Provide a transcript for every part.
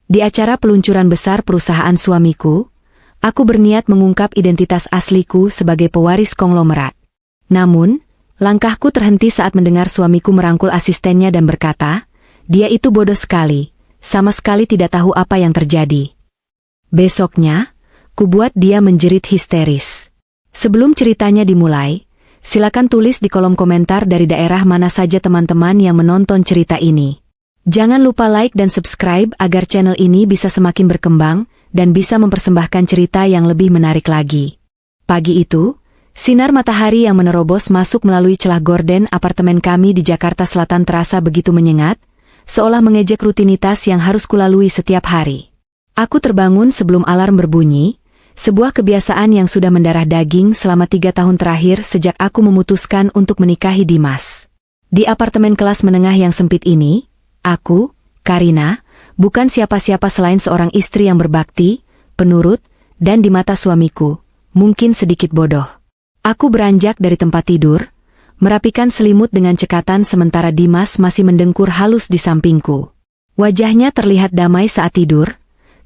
Di acara peluncuran besar perusahaan suamiku, aku berniat mengungkap identitas asliku sebagai pewaris konglomerat. Namun, langkahku terhenti saat mendengar suamiku merangkul asistennya dan berkata, dia itu bodoh sekali, sama sekali tidak tahu apa yang terjadi. Besoknya, kubuat dia menjerit histeris. Sebelum ceritanya dimulai, silakan tulis di kolom komentar dari daerah mana saja teman-teman yang menonton cerita ini. Jangan lupa like dan subscribe agar channel ini bisa semakin berkembang dan bisa mempersembahkan cerita yang lebih menarik lagi. Pagi itu, sinar matahari yang menerobos masuk melalui celah gorden apartemen kami di Jakarta Selatan terasa begitu menyengat, seolah mengejek rutinitas yang harus kulalui setiap hari. Aku terbangun sebelum alarm berbunyi, sebuah kebiasaan yang sudah mendarah daging selama 3 tahun terakhir sejak aku memutuskan untuk menikahi Dimas. Di apartemen kelas menengah yang sempit ini, aku, Karina, bukan siapa-siapa selain seorang istri yang berbakti, penurut, dan di mata suamiku, mungkin sedikit bodoh. Aku beranjak dari tempat tidur, merapikan selimut dengan cekatan sementara Dimas masih mendengkur halus di sampingku. Wajahnya terlihat damai saat tidur,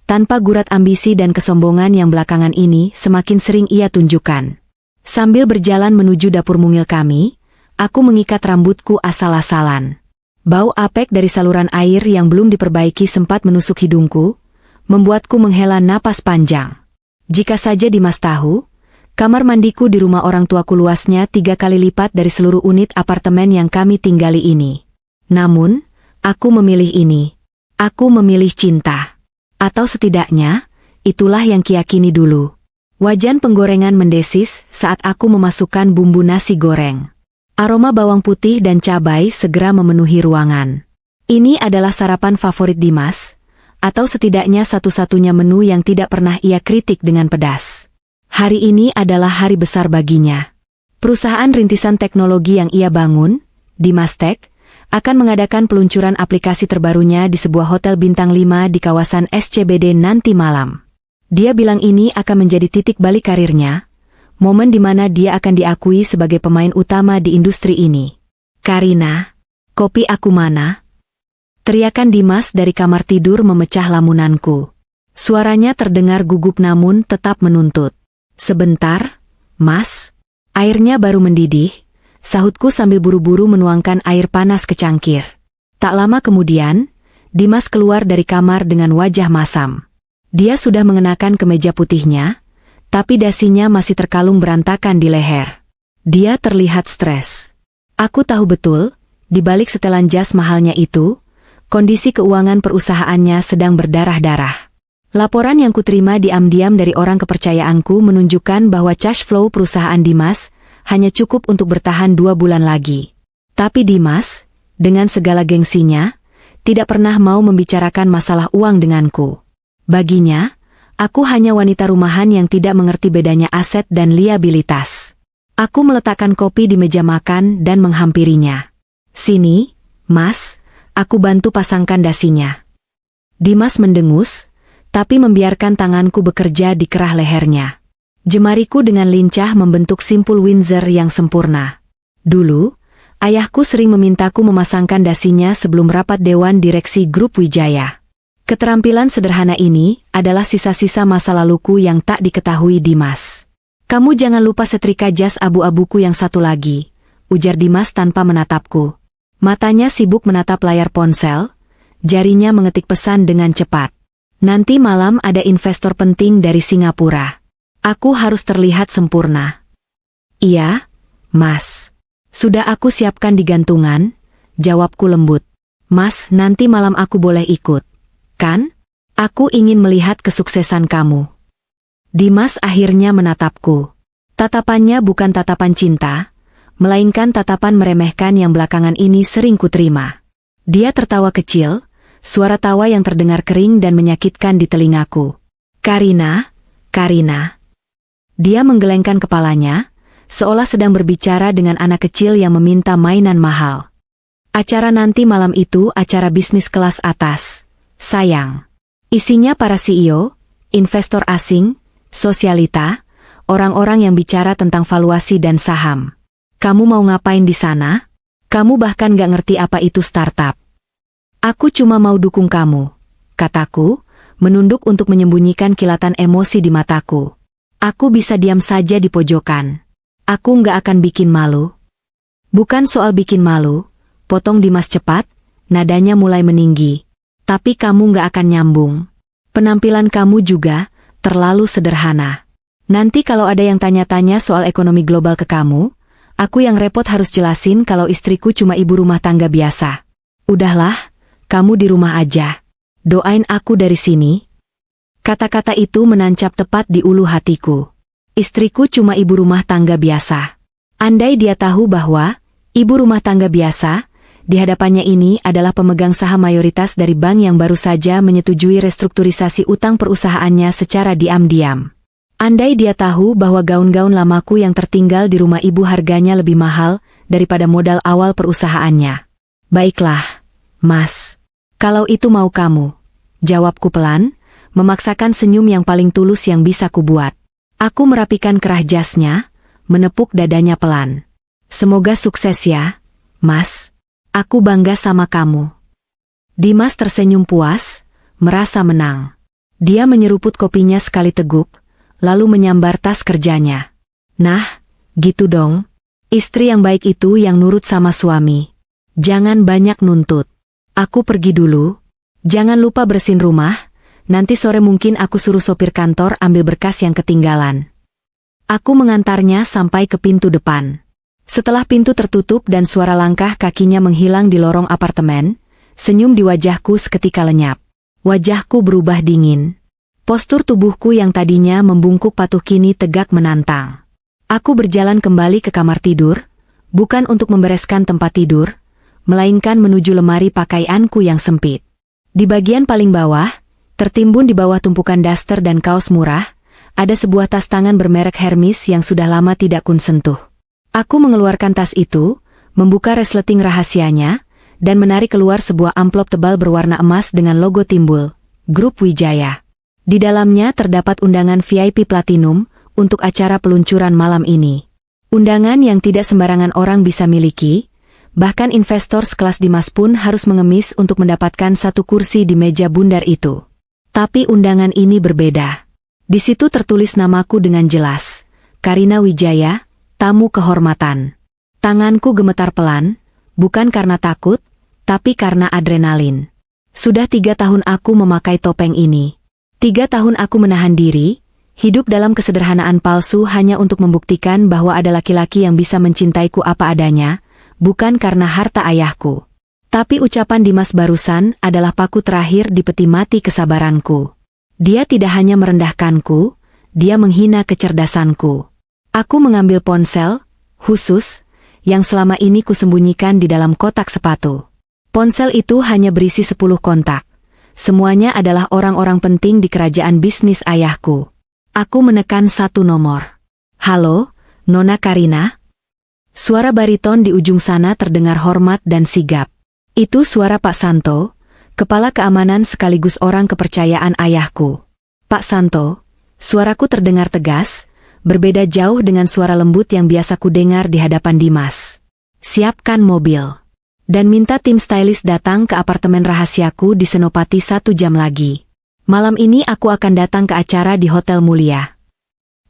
tanpa gurat ambisi dan kesombongan yang belakangan ini semakin sering ia tunjukkan. Sambil berjalan menuju dapur mungil kami, aku mengikat rambutku asal-asalan. Bau apek dari saluran air yang belum diperbaiki sempat menusuk hidungku, membuatku menghela napas panjang. Jika saja Dimas tahu, kamar mandiku di rumah orang tuaku luasnya 3 kali lipat dari seluruh unit apartemen yang kami tinggali ini. Namun, aku memilih ini. Aku memilih cinta. Atau setidaknya, itulah yang kiyakini dulu. Wajan penggorengan mendesis saat aku memasukkan bumbu nasi goreng. Aroma bawang putih dan cabai segera memenuhi ruangan. Ini adalah sarapan favorit Dimas, atau setidaknya satu-satunya menu yang tidak pernah ia kritik dengan pedas. Hari ini adalah hari besar baginya. Perusahaan rintisan teknologi yang ia bangun, Dimas Tech, akan mengadakan peluncuran aplikasi terbarunya di sebuah hotel bintang 5 di kawasan SCBD nanti malam. Dia bilang ini akan menjadi titik balik karirnya, momen di mana dia akan diakui sebagai pemain utama di industri ini. Karina, kopi aku mana? Teriakan Dimas dari kamar tidur memecah lamunanku. Suaranya terdengar gugup namun tetap menuntut. Sebentar, Mas. Airnya baru mendidih, sahutku sambil buru-buru menuangkan air panas ke cangkir. Tak lama kemudian, Dimas keluar dari kamar dengan wajah masam. Dia sudah mengenakan kemeja putihnya, tapi dasinya masih terkalung berantakan di leher. Dia terlihat stres. Aku tahu betul, di balik setelan jas mahalnya itu, kondisi keuangan perusahaannya sedang berdarah-darah. Laporan yang kuterima diam-diam dari orang kepercayaanku menunjukkan bahwa cash flow perusahaan Dimas hanya cukup untuk bertahan 2 bulan lagi. Tapi Dimas, dengan segala gengsinya, tidak pernah mau membicarakan masalah uang denganku. Baginya, aku hanya wanita rumahan yang tidak mengerti bedanya aset dan liabilitas. Aku meletakkan kopi di meja makan dan menghampirinya. Sini, Mas, aku bantu pasangkan dasinya. Dimas mendengus, tapi membiarkan tanganku bekerja di kerah lehernya. Jemariku dengan lincah membentuk simpul Windsor yang sempurna. Dulu, ayahku sering memintaku memasangkan dasinya sebelum rapat Dewan Direksi Grup Wijaya. Keterampilan sederhana ini adalah sisa-sisa masa laluku yang tak diketahui Dimas. Kamu jangan lupa setrika jas abu-abuku yang satu lagi, ujar Dimas tanpa menatapku. Matanya sibuk menatap layar ponsel, jarinya mengetik pesan dengan cepat. Nanti malam ada investor penting dari Singapura. Aku harus terlihat sempurna. Iya, Mas. Sudah aku siapkan di gantungan, jawabku lembut. Mas, nanti malam aku boleh ikut, kan? Aku ingin melihat kesuksesan kamu. Dimas akhirnya menatapku. Tatapannya bukan tatapan cinta, melainkan tatapan meremehkan yang belakangan ini sering kuterima. Dia tertawa kecil, suara tawa yang terdengar kering dan menyakitkan di telingaku. Karina, Karina. Dia menggelengkan kepalanya, seolah sedang berbicara dengan anak kecil yang meminta mainan mahal. Acara nanti malam itu acara bisnis kelas atas, sayang. Isinya para CEO, investor asing, sosialita, orang-orang yang bicara tentang valuasi dan saham. Kamu mau ngapain di sana? Kamu bahkan gak ngerti apa itu startup. Aku cuma mau dukung kamu, kataku, menunduk untuk menyembunyikan kilatan emosi di mataku. Aku bisa diam saja di pojokan. Aku nggak akan bikin malu. Bukan soal bikin malu, potong Dimas cepat, nadanya mulai meninggi. Tapi kamu nggak akan nyambung. Penampilan kamu juga terlalu sederhana. Nanti kalau ada yang tanya-tanya soal ekonomi global ke kamu, aku yang repot harus jelasin kalau istriku cuma ibu rumah tangga biasa. Udahlah, kamu di rumah aja. Doain aku dari sini. Kata-kata itu menancap tepat di ulu hatiku. Istriku cuma ibu rumah tangga biasa. Andai dia tahu bahwa ibu rumah tangga biasa, di hadapannya ini adalah pemegang saham mayoritas dari bank yang baru saja menyetujui restrukturisasi utang perusahaannya secara diam-diam. Andai dia tahu bahwa gaun-gaun lamaku yang tertinggal di rumah ibu harganya lebih mahal daripada modal awal perusahaannya. Baiklah, Mas. Kalau itu mau kamu. Jawabku pelan, memaksakan senyum yang paling tulus yang bisa kubuat. Aku merapikan kerah jasnya, menepuk dadanya pelan. Semoga sukses ya, Mas. Aku bangga sama kamu. Dimas tersenyum puas, merasa menang. Dia menyeruput kopinya sekali teguk, lalu menyambar tas kerjanya. Nah, gitu dong. Istri yang baik itu yang nurut sama suami. Jangan banyak nuntut. Aku pergi dulu. Jangan lupa bersihin rumah, nanti sore mungkin aku suruh sopir kantor ambil berkas yang ketinggalan. Aku mengantarnya sampai ke pintu depan. Setelah pintu tertutup dan suara langkah kakinya menghilang di lorong apartemen, senyum di wajahku seketika lenyap. Wajahku berubah dingin. Postur tubuhku yang tadinya membungkuk patuh kini tegak menantang. Aku berjalan kembali ke kamar tidur, bukan untuk membereskan tempat tidur, melainkan menuju lemari pakaianku yang sempit. Di bagian paling bawah, tertimbun di bawah tumpukan daster dan kaos murah, ada sebuah tas tangan bermerek Hermes yang sudah lama tidak kunsentuh. Aku mengeluarkan tas itu, membuka resleting rahasianya, dan menarik keluar sebuah amplop tebal berwarna emas dengan logo Timbul, Grup Wijaya. Di dalamnya terdapat undangan VIP Platinum untuk acara peluncuran malam ini. Undangan yang tidak sembarangan orang bisa miliki, bahkan investor sekelas Dimas pun harus mengemis untuk mendapatkan satu kursi di meja bundar itu. Tapi undangan ini berbeda. Di situ tertulis namaku dengan jelas, Karina Wijaya, tamu kehormatan. Tanganku gemetar pelan, bukan karena takut, tapi karena adrenalin. Sudah 3 tahun aku memakai topeng ini. 3 tahun aku menahan diri, hidup dalam kesederhanaan palsu hanya untuk membuktikan bahwa ada laki-laki yang bisa mencintaiku apa adanya, bukan karena harta ayahku. Tapi ucapan Dimas barusan adalah paku terakhir di peti mati kesabaranku. Dia tidak hanya merendahkanku, dia menghina kecerdasanku. Aku mengambil ponsel, khusus, yang selama ini kusembunyikan di dalam kotak sepatu. Ponsel itu hanya berisi 10 kontak. Semuanya adalah orang-orang penting di kerajaan bisnis ayahku. Aku menekan satu nomor. Halo, Nona Karina? Suara bariton di ujung sana terdengar hormat dan sigap. Itu suara Pak Santo, kepala keamanan sekaligus orang kepercayaan ayahku. Pak Santo, suaraku terdengar tegas, berbeda jauh dengan suara lembut yang biasa ku dengar di hadapan Dimas. Siapkan mobil. Dan minta tim stylist datang ke apartemen rahasiaku di Senopati 1 jam lagi. Malam ini aku akan datang ke acara di Hotel Mulia.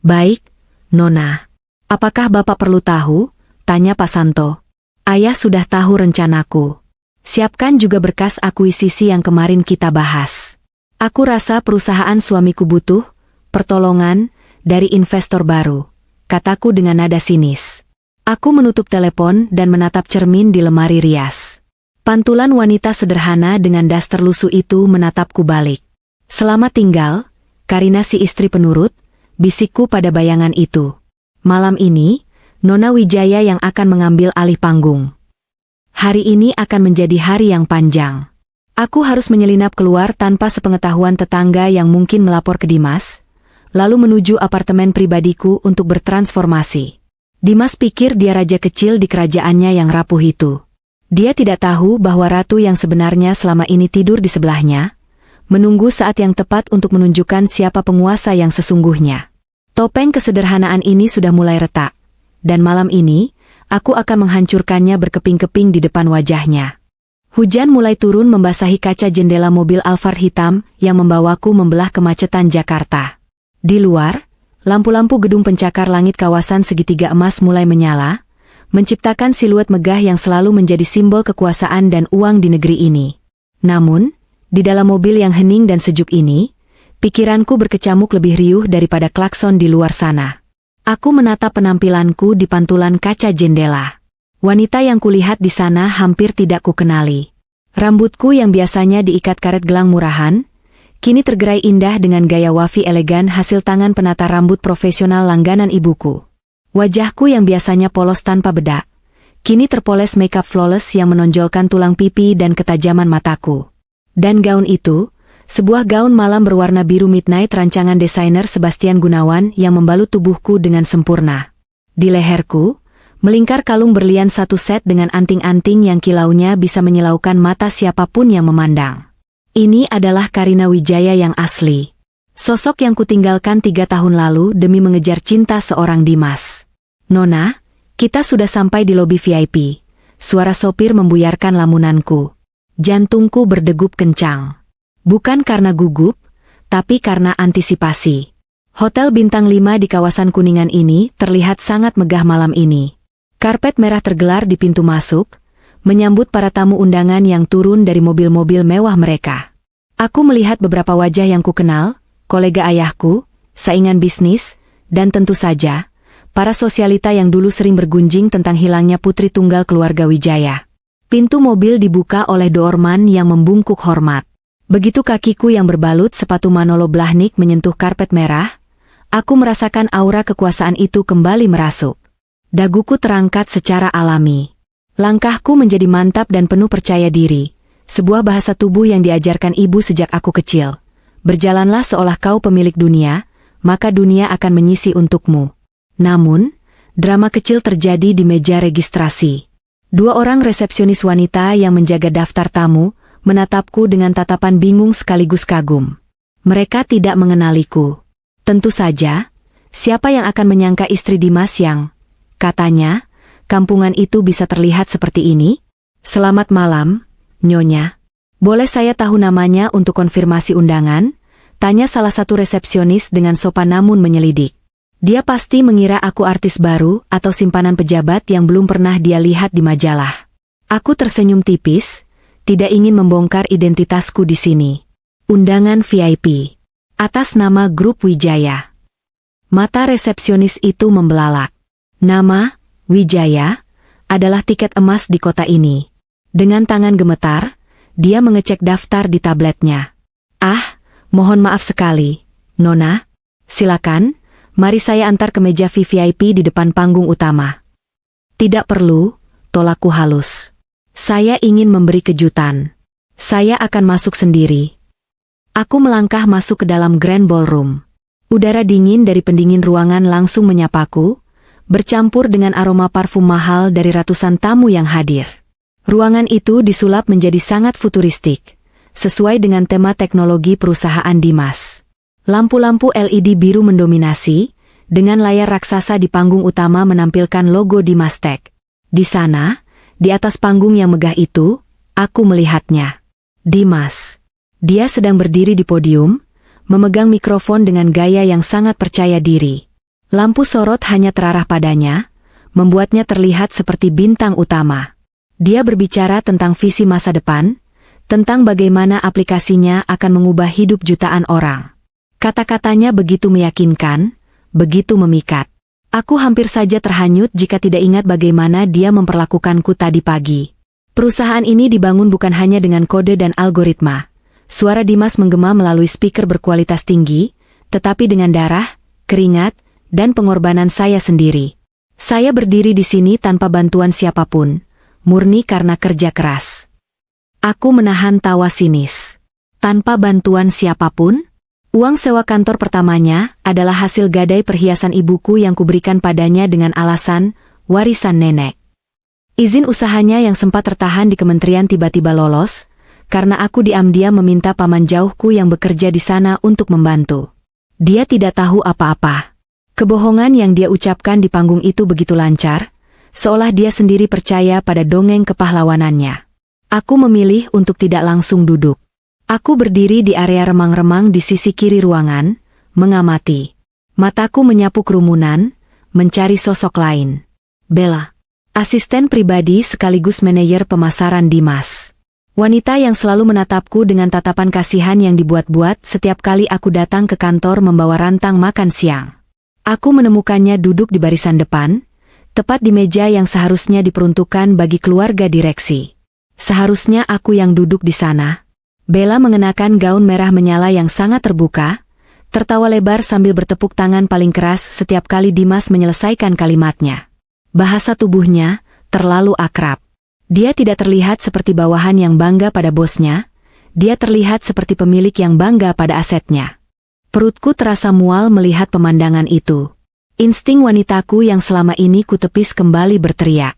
Baik, Nona. Apakah Bapak perlu tahu? Tanya Pak Santo. Ayah sudah tahu rencanaku. Siapkan juga berkas akuisisi yang kemarin kita bahas. Aku rasa perusahaan suamiku butuh pertolongan dari investor baru, kataku dengan nada sinis. Aku menutup telepon dan menatap cermin di lemari rias. Pantulan wanita sederhana dengan daster lusuh itu menatapku balik. Selamat tinggal, Karina si istri penurut, bisikku pada bayangan itu. Malam ini, Nona Wijaya yang akan mengambil alih panggung. Hari ini akan menjadi hari yang panjang. Aku harus menyelinap keluar tanpa sepengetahuan tetangga yang mungkin melapor ke Dimas, lalu menuju apartemen pribadiku untuk bertransformasi. Dimas pikir dia raja kecil di kerajaannya yang rapuh itu. Dia tidak tahu bahwa ratu yang sebenarnya selama ini tidur di sebelahnya, menunggu saat yang tepat untuk menunjukkan siapa penguasa yang sesungguhnya. Topeng kesederhanaan ini sudah mulai retak, dan malam ini, aku akan menghancurkannya berkeping-keping di depan wajahnya. Hujan mulai turun membasahi kaca jendela mobil Alphard hitam yang membawaku membelah kemacetan Jakarta. Di luar, lampu-lampu gedung pencakar langit kawasan segitiga emas mulai menyala, menciptakan siluet megah yang selalu menjadi simbol kekuasaan dan uang di negeri ini. Namun, di dalam mobil yang hening dan sejuk ini, pikiranku berkecamuk lebih riuh daripada klakson di luar sana. Aku menatap penampilanku di pantulan kaca jendela. Wanita yang kulihat di sana hampir tidak kukenali. Rambutku yang biasanya diikat karet gelang murahan, kini tergerai indah dengan gaya wafi elegan hasil tangan penata rambut profesional langganan ibuku. Wajahku yang biasanya polos tanpa bedak, kini terpoles makeup flawless yang menonjolkan tulang pipi dan ketajaman mataku. Dan gaun itu, sebuah gaun malam berwarna biru midnight rancangan desainer Sebastian Gunawan yang membalut tubuhku dengan sempurna. Di leherku, melingkar kalung berlian satu set dengan anting-anting yang kilaunya bisa menyilaukan mata siapapun yang memandang. Ini adalah Karina Wijaya yang asli. Sosok yang kutinggalkan 3 tahun lalu demi mengejar cinta seorang Dimas. Nona, kita sudah sampai di lobi VIP. Suara sopir membuyarkan lamunanku. Jantungku berdegup kencang. Bukan karena gugup, tapi karena antisipasi. Hotel bintang 5 di kawasan Kuningan ini terlihat sangat megah malam ini. Karpet merah tergelar di pintu masuk, menyambut para tamu undangan yang turun dari mobil-mobil mewah mereka. Aku melihat beberapa wajah yang kukenal, kolega ayahku, saingan bisnis, dan tentu saja, para sosialita yang dulu sering bergunjing tentang hilangnya putri tunggal keluarga Wijaya. Pintu mobil dibuka oleh doorman yang membungkuk hormat. Begitu kakiku yang berbalut sepatu Manolo Blahnik menyentuh karpet merah, aku merasakan aura kekuasaan itu kembali merasuk. Daguku terangkat secara alami. Langkahku menjadi mantap dan penuh percaya diri, sebuah bahasa tubuh yang diajarkan ibu sejak aku kecil. Berjalanlah seolah kau pemilik dunia, maka dunia akan menyisi untukmu. Namun, drama kecil terjadi di meja registrasi. 2 orang resepsionis wanita yang menjaga daftar tamu, menatapku dengan tatapan bingung sekaligus kagum. Mereka tidak mengenaliku. Tentu saja, siapa yang akan menyangka istri Dimas yang, katanya, kampungan itu bisa terlihat seperti ini? Selamat malam, Nyonya. Boleh saya tahu namanya untuk konfirmasi undangan? Tanya salah satu resepsionis dengan sopan namun menyelidik. Dia pasti mengira aku artis baru atau simpanan pejabat yang belum pernah dia lihat di majalah. Aku tersenyum tipis, tidak ingin membongkar identitasku di sini. Undangan VIP. Atas nama Grup Wijaya. Mata resepsionis itu membelalak. Nama, Wijaya, adalah tiket emas di kota ini. Dengan tangan gemetar, dia mengecek daftar di tabletnya. Ah, mohon maaf sekali, Nona. Silakan, mari saya antar ke meja VIP di depan panggung utama. Tidak perlu, tolakku halus. Saya ingin memberi kejutan. Saya akan masuk sendiri. Aku melangkah masuk ke dalam Grand Ballroom. Udara dingin dari pendingin ruangan langsung menyapaku, bercampur dengan aroma parfum mahal dari ratusan tamu yang hadir. Ruangan itu disulap menjadi sangat futuristik, sesuai dengan tema teknologi perusahaan Dimas. Lampu-lampu LED biru mendominasi, dengan layar raksasa di panggung utama menampilkan logo Dimas Tech. Di sana, di atas panggung yang megah itu, aku melihatnya. Dimas. Dia sedang berdiri di podium, memegang mikrofon dengan gaya yang sangat percaya diri. Lampu sorot hanya terarah padanya, membuatnya terlihat seperti bintang utama. Dia berbicara tentang visi masa depan, tentang bagaimana aplikasinya akan mengubah hidup jutaan orang. Kata-katanya begitu meyakinkan, begitu memikat. Aku hampir saja terhanyut jika tidak ingat bagaimana dia memperlakukanku tadi pagi. Perusahaan ini dibangun bukan hanya dengan kode dan algoritma. Suara Dimas menggema melalui speaker berkualitas tinggi, tetapi dengan darah, keringat, dan pengorbanan saya sendiri. Saya berdiri di sini tanpa bantuan siapapun, murni karena kerja keras. Aku menahan tawa sinis. Tanpa bantuan siapapun? Uang sewa kantor pertamanya adalah hasil gadai perhiasan ibuku yang kuberikan padanya dengan alasan warisan nenek. Izin usahanya yang sempat tertahan di kementerian tiba-tiba lolos, karena aku diam-diam meminta paman jauhku yang bekerja di sana untuk membantu. Dia tidak tahu apa-apa. Kebohongan yang dia ucapkan di panggung itu begitu lancar, seolah dia sendiri percaya pada dongeng kepahlawanannya. Aku memilih untuk tidak langsung duduk. Aku berdiri di area remang-remang di sisi kiri ruangan, mengamati. Mataku menyapu kerumunan, mencari sosok lain. Bella, asisten pribadi sekaligus manajer pemasaran Dimas. Wanita yang selalu menatapku dengan tatapan kasihan yang dibuat-buat setiap kali aku datang ke kantor membawa rantang makan siang. Aku menemukannya duduk di barisan depan, tepat di meja yang seharusnya diperuntukkan bagi keluarga direksi. Seharusnya aku yang duduk di sana. Bella mengenakan gaun merah menyala yang sangat terbuka, tertawa lebar sambil bertepuk tangan paling keras setiap kali Dimas menyelesaikan kalimatnya. Bahasa tubuhnya terlalu akrab. Dia tidak terlihat seperti bawahan yang bangga pada bosnya, dia terlihat seperti pemilik yang bangga pada asetnya. Perutku terasa mual melihat pemandangan itu. Insting wanitaku yang selama ini kutepis kembali berteriak.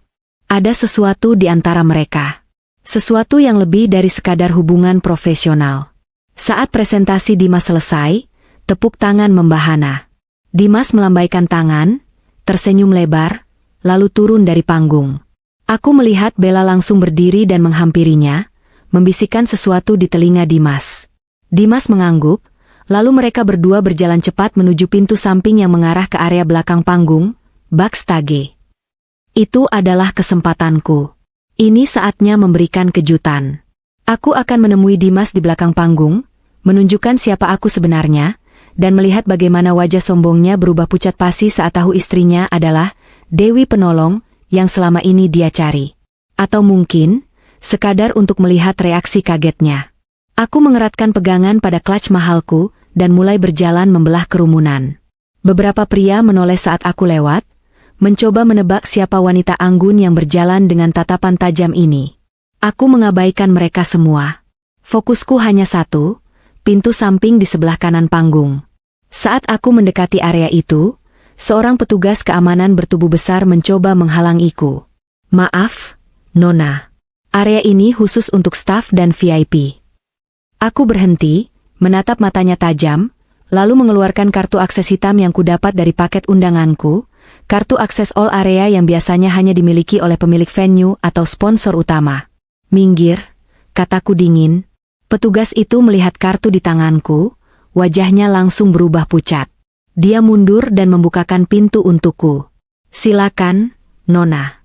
Ada sesuatu di antara mereka. Sesuatu yang lebih dari sekadar hubungan profesional. Saat presentasi Dimas selesai, tepuk tangan membahana. Dimas melambaikan tangan, tersenyum lebar, lalu turun dari panggung. Aku melihat Bella langsung berdiri dan menghampirinya, membisikkan sesuatu di telinga Dimas. Dimas mengangguk, lalu mereka berdua berjalan cepat menuju pintu samping yang mengarah ke area belakang panggung, backstage. Itu adalah kesempatanku. Ini saatnya memberikan kejutan. Aku akan menemui Dimas di belakang panggung, menunjukkan siapa aku sebenarnya, dan melihat bagaimana wajah sombongnya berubah pucat pasi saat tahu istrinya adalah Dewi Penolong yang selama ini dia cari. Atau mungkin, sekadar untuk melihat reaksi kagetnya. Aku mengeratkan pegangan pada clutch mahalku dan mulai berjalan membelah kerumunan. Beberapa pria menoleh saat aku lewat, mencoba menebak siapa wanita anggun yang berjalan dengan tatapan tajam ini. Aku mengabaikan mereka semua. Fokusku hanya satu, pintu samping di sebelah kanan panggung. Saat aku mendekati area itu, seorang petugas keamanan bertubuh besar mencoba menghalangiku. Maaf, Nona. Area ini khusus untuk staf dan VIP. Aku berhenti, menatap matanya tajam, lalu mengeluarkan kartu akses hitam yang kudapat dari paket undanganku, kartu akses all area yang biasanya hanya dimiliki oleh pemilik venue atau sponsor utama. Minggir, kataku dingin. Petugas itu melihat kartu di tanganku, wajahnya langsung berubah pucat. Dia mundur dan membukakan pintu untukku. Silakan, Nona.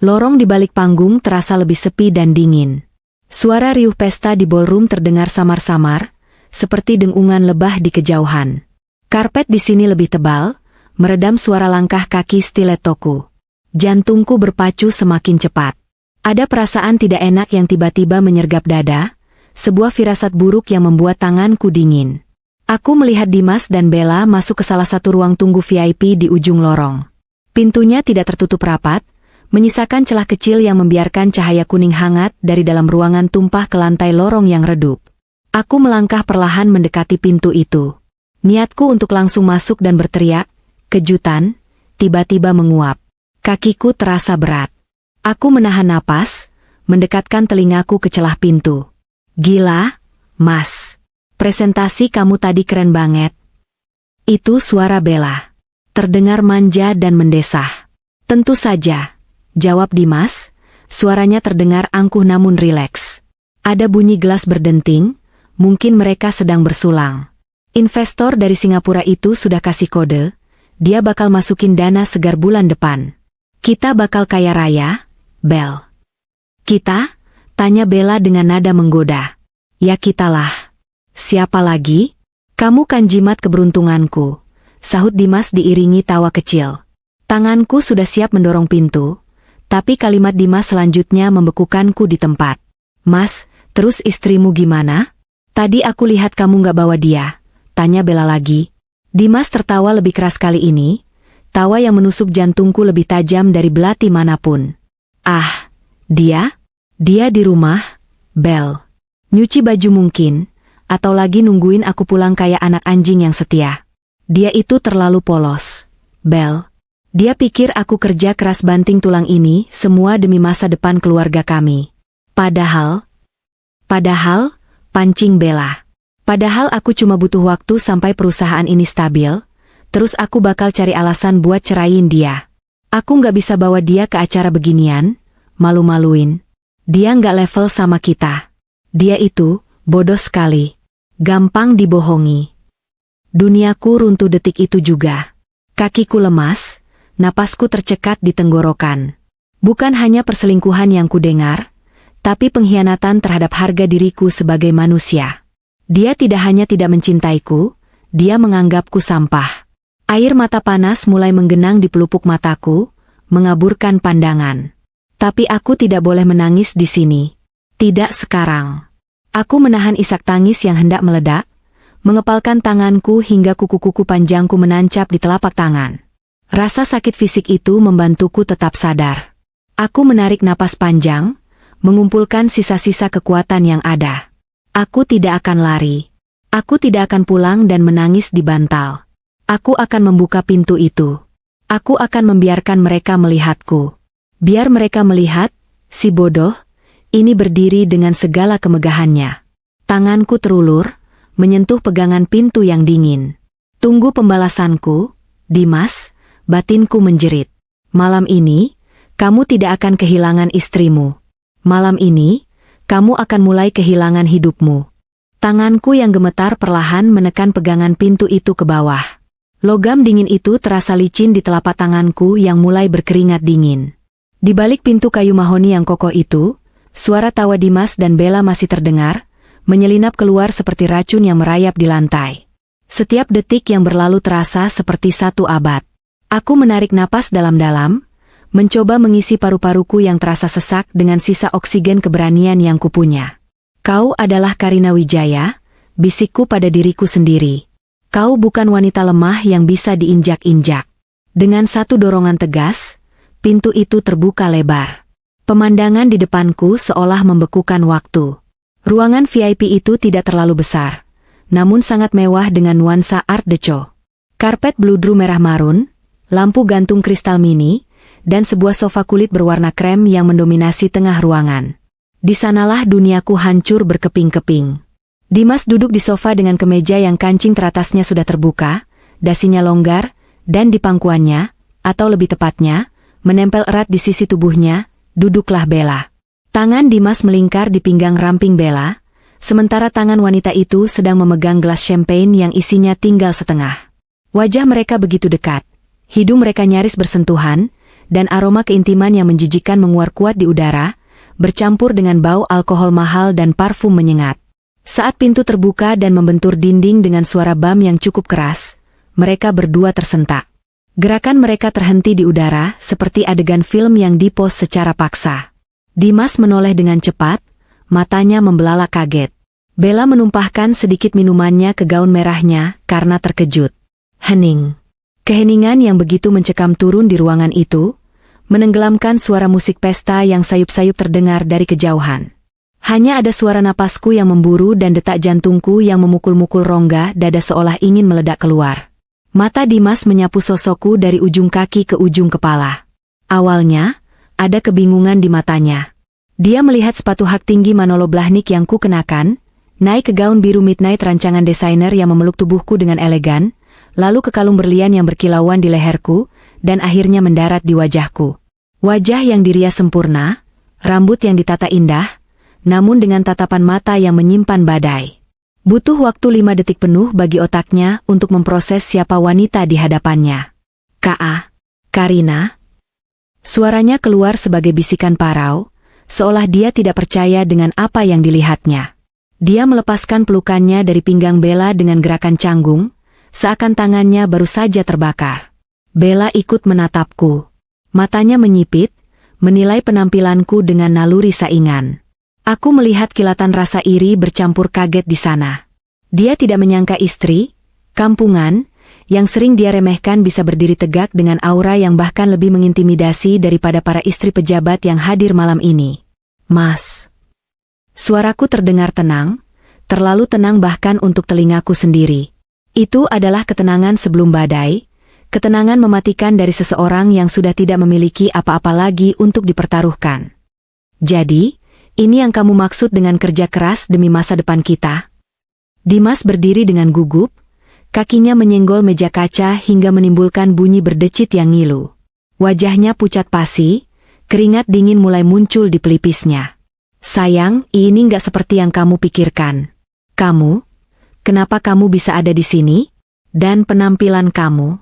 Lorong di balik panggung terasa lebih sepi dan dingin. Suara riuh pesta di ballroom terdengar samar-samar, seperti dengungan lebah di kejauhan. Karpet di sini lebih tebal, meredam suara langkah kaki stilettoku. Jantungku berpacu semakin cepat. Ada perasaan tidak enak yang tiba-tiba menyergap dada, sebuah firasat buruk yang membuat tanganku dingin. Aku melihat Dimas dan Bella masuk ke salah satu ruang tunggu VIP di ujung lorong. Pintunya tidak tertutup rapat, menyisakan celah kecil yang membiarkan cahaya kuning hangat dari dalam ruangan tumpah ke lantai lorong yang redup. Aku melangkah perlahan mendekati pintu itu. Niatku untuk langsung masuk dan berteriak, kejutan, tiba-tiba menguap. Kakiku terasa berat. Aku menahan napas, mendekatkan telingaku ke celah pintu. Gila, Mas. Presentasi kamu tadi keren banget. Itu suara Bella. Terdengar manja dan mendesah. Tentu saja, jawab Dimas. Suaranya terdengar angkuh namun rileks. Ada bunyi gelas berdenting, mungkin mereka sedang bersulang. Investor dari Singapura itu sudah kasih kode, dia bakal masukin dana segar bulan depan. Kita bakal kaya raya, Bel. Kita? Tanya Bella dengan nada menggoda. Ya kitalah. Siapa lagi? Kamu kan jimat keberuntunganku, sahut Dimas diiringi tawa kecil. Tanganku sudah siap mendorong pintu, tapi kalimat Dimas selanjutnya membekukanku di tempat. Mas, terus istrimu gimana? Tadi aku lihat kamu gak bawa dia, tanya Bella lagi. Dimas tertawa lebih keras kali ini, tawa yang menusuk jantungku lebih tajam dari belati manapun. Ah, dia? Dia di rumah, Bel. Nyuci baju mungkin, atau lagi nungguin aku pulang kayak anak anjing yang setia. Dia itu terlalu polos, Bel. Dia pikir aku kerja keras banting tulang ini semua demi masa depan keluarga kami. Padahal, pancing Bella. Padahal aku cuma butuh waktu sampai perusahaan ini stabil, terus aku bakal cari alasan buat ceraiin dia. Aku nggak bisa bawa dia ke acara beginian, malu-maluin. Dia nggak level sama kita. Dia itu bodoh sekali. Gampang dibohongi. Duniaku runtuh detik itu juga. Kakiku lemas, napasku tercekat di tenggorokan. Bukan hanya perselingkuhan yang kudengar, tapi pengkhianatan terhadap harga diriku sebagai manusia. Dia tidak hanya tidak mencintaiku, dia menganggapku sampah. Air mata panas mulai menggenang di pelupuk mataku, mengaburkan pandangan. Tapi aku tidak boleh menangis di sini. Tidak sekarang. Aku menahan isak tangis yang hendak meledak, mengepalkan tanganku hingga kuku-kuku panjangku menancap di telapak tangan. Rasa sakit fisik itu membantuku tetap sadar. Aku menarik napas panjang, mengumpulkan sisa-sisa kekuatan yang ada. Aku tidak akan lari. Aku tidak akan pulang dan menangis di bantal. Aku akan membuka pintu itu. Aku akan membiarkan mereka melihatku. Biar mereka melihat, si bodoh, ini berdiri dengan segala kemegahannya. Tanganku terulur, menyentuh pegangan pintu yang dingin. Tunggu pembalasanku, Dimas, batinku menjerit. Malam ini, kamu tidak akan kehilangan istrimu. Malam ini, kamu akan mulai kehilangan hidupmu. Tanganku yang gemetar perlahan menekan pegangan pintu itu ke bawah. Logam dingin itu terasa licin di telapak tanganku yang mulai berkeringat dingin. Di balik pintu kayu mahoni yang kokoh itu, suara tawa Dimas dan Bella masih terdengar, menyelinap keluar seperti racun yang merayap di lantai. Setiap detik yang berlalu terasa seperti satu abad. Aku menarik napas dalam-dalam, mencoba mengisi paru-paruku yang terasa sesak dengan sisa oksigen keberanian yang kupunya. Kau adalah Karina Wijaya, bisikku pada diriku sendiri. Kau bukan wanita lemah yang bisa diinjak-injak. Dengan satu dorongan tegas, pintu itu terbuka lebar. Pemandangan di depanku seolah membekukan waktu. Ruangan VIP itu tidak terlalu besar, namun sangat mewah dengan nuansa Art Deco. Karpet bludru merah marun, lampu gantung kristal mini, dan sebuah sofa kulit berwarna krem yang mendominasi tengah ruangan. Di sanalah duniaku hancur berkeping-keping. Dimas duduk di sofa dengan kemeja yang kancing teratasnya sudah terbuka, dasinya longgar, dan di pangkuannya, atau lebih tepatnya, menempel erat di sisi tubuhnya, duduklah Bella. Tangan Dimas melingkar di pinggang ramping Bella, sementara tangan wanita itu sedang memegang gelas champagne yang isinya tinggal setengah. Wajah mereka begitu dekat, hidung mereka nyaris bersentuhan, dan aroma keintiman yang menjijikan menguar kuat di udara, bercampur dengan bau alkohol mahal dan parfum menyengat. Saat pintu terbuka dan membentur dinding dengan suara bam yang cukup keras, mereka berdua tersentak. Gerakan mereka terhenti di udara seperti adegan film yang dipos secara paksa. Dimas menoleh dengan cepat, matanya membelalak kaget. Bella menumpahkan sedikit minumannya ke gaun merahnya karena terkejut. Hening. Keheningan yang begitu mencekam turun di ruangan itu, menenggelamkan suara musik pesta yang sayup-sayup terdengar dari kejauhan. Hanya ada suara napasku yang memburu dan detak jantungku yang memukul-mukul rongga dada seolah ingin meledak keluar. Mata Dimas menyapu sosokku dari ujung kaki ke ujung kepala. Awalnya, ada kebingungan di matanya. Dia melihat sepatu hak tinggi Manolo Blahnik yang ku kenakan, naik ke gaun biru midnight rancangan desainer yang memeluk tubuhku dengan elegan, lalu ke kalung berlian yang berkilauan di leherku, dan akhirnya mendarat di wajahku. Wajah yang dirias sempurna, rambut yang ditata indah, namun dengan tatapan mata yang menyimpan badai. Butuh waktu 5 detik penuh bagi otaknya untuk memproses siapa wanita di hadapannya. Karina. Suaranya keluar sebagai bisikan parau, seolah dia tidak percaya dengan apa yang dilihatnya. Dia melepaskan pelukannya dari pinggang Bella dengan gerakan canggung, seakan tangannya baru saja terbakar. Bella ikut menatapku. Matanya menyipit, menilai penampilanku dengan naluri saingan. Aku melihat kilatan rasa iri bercampur kaget di sana. Dia tidak menyangka istri, kampungan, yang sering dia remehkan bisa berdiri tegak dengan aura yang bahkan lebih mengintimidasi daripada para istri pejabat yang hadir malam ini. Mas. Suaraku terdengar tenang, terlalu tenang bahkan untuk telingaku sendiri. Itu adalah ketenangan sebelum badai, ketenangan mematikan dari seseorang yang sudah tidak memiliki apa-apa lagi untuk dipertaruhkan. Jadi, ini yang kamu maksud dengan kerja keras demi masa depan kita? Dimas berdiri dengan gugup, kakinya menyenggol meja kaca hingga menimbulkan bunyi berdecit yang ngilu. Wajahnya pucat pasi, keringat dingin mulai muncul di pelipisnya. Sayang, ini nggak seperti yang kamu pikirkan. Kenapa kamu bisa ada di sini? Dan penampilan kamu?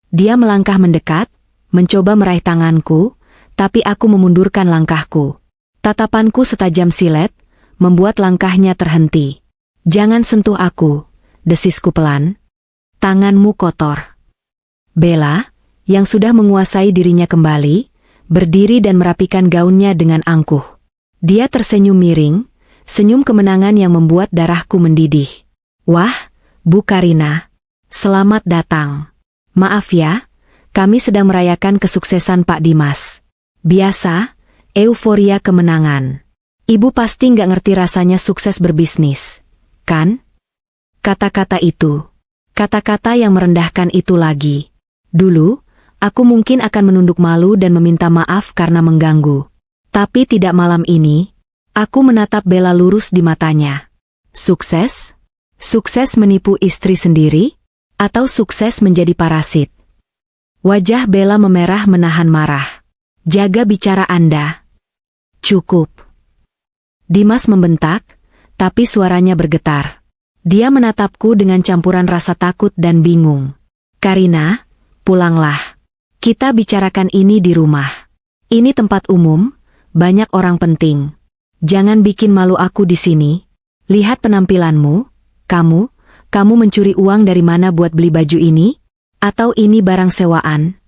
Dia melangkah mendekat, mencoba meraih tanganku, tapi aku memundurkan langkahku. Tatapanku setajam silet, membuat langkahnya terhenti. Jangan sentuh aku, desisku pelan. Tanganmu kotor. Bella, yang sudah menguasai dirinya kembali, berdiri dan merapikan gaunnya dengan angkuh. Dia tersenyum miring, senyum kemenangan yang membuat darahku mendidih. Wah, Bu Karina. Selamat datang. Maaf ya, kami sedang merayakan kesuksesan Pak Dimas. Biasa, euforia kemenangan. Ibu pasti nggak ngerti rasanya sukses berbisnis, kan? Kata-kata itu. Kata-kata yang merendahkan itu lagi. Dulu, aku mungkin akan menunduk malu dan meminta maaf karena mengganggu. Tapi tidak malam ini. Aku menatap Bella lurus di matanya. Sukses? Sukses menipu istri sendiri? Atau sukses menjadi parasit? Wajah Bella memerah menahan marah. Jaga bicara Anda. Cukup. Dimas membentak, tapi suaranya bergetar. Dia menatapku dengan campuran rasa takut dan bingung. Karina, pulanglah. Kita bicarakan ini di rumah. Ini tempat umum. Banyak orang penting. Jangan bikin malu aku di sini. Lihat penampilanmu. Kamu mencuri uang dari mana buat beli baju ini? Atau ini barang sewaan?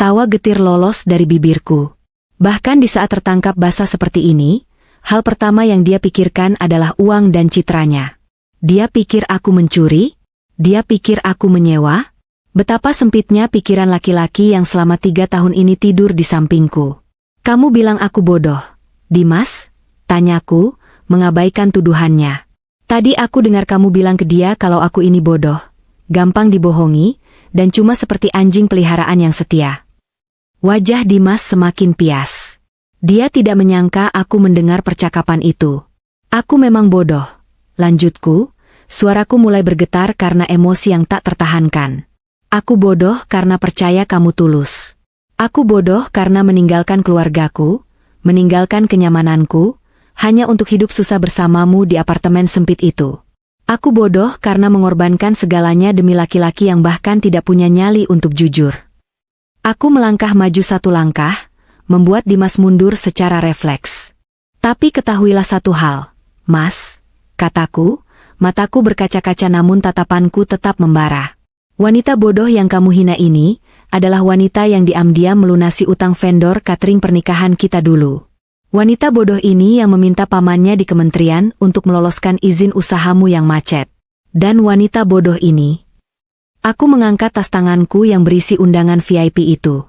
Tawa getir lolos dari bibirku. Bahkan di saat tertangkap basah seperti ini, hal pertama yang dia pikirkan adalah uang dan citranya. Dia pikir aku mencuri? Dia pikir aku menyewa? Betapa sempitnya pikiran laki-laki yang selama 3 tahun ini tidur di sampingku. Kamu bilang aku bodoh, Dimas? Tanyaku, mengabaikan tuduhannya. Tadi aku dengar kamu bilang ke dia kalau aku ini bodoh, gampang dibohongi, dan cuma seperti anjing peliharaan yang setia. Wajah Dimas semakin pias. Dia tidak menyangka aku mendengar percakapan itu. Aku memang bodoh, lanjutku, suaraku mulai bergetar karena emosi yang tak tertahankan. Aku bodoh karena percaya kamu tulus. Aku bodoh karena meninggalkan keluargaku, meninggalkan kenyamananku, hanya untuk hidup susah bersamamu di apartemen sempit itu. Aku bodoh karena mengorbankan segalanya demi laki-laki yang bahkan tidak punya nyali untuk jujur. Aku melangkah maju 1 langkah, membuat Dimas mundur secara refleks. Tapi ketahuilah satu hal, Mas, kataku, mataku berkaca-kaca namun tatapanku tetap membara. Wanita bodoh yang kamu hina ini adalah wanita yang diam-diam melunasi utang vendor catering pernikahan kita dulu. Wanita bodoh ini yang meminta pamannya di kementerian untuk meloloskan izin usahamu yang macet. Dan wanita bodoh ini, aku mengangkat tas tanganku yang berisi undangan VIP itu.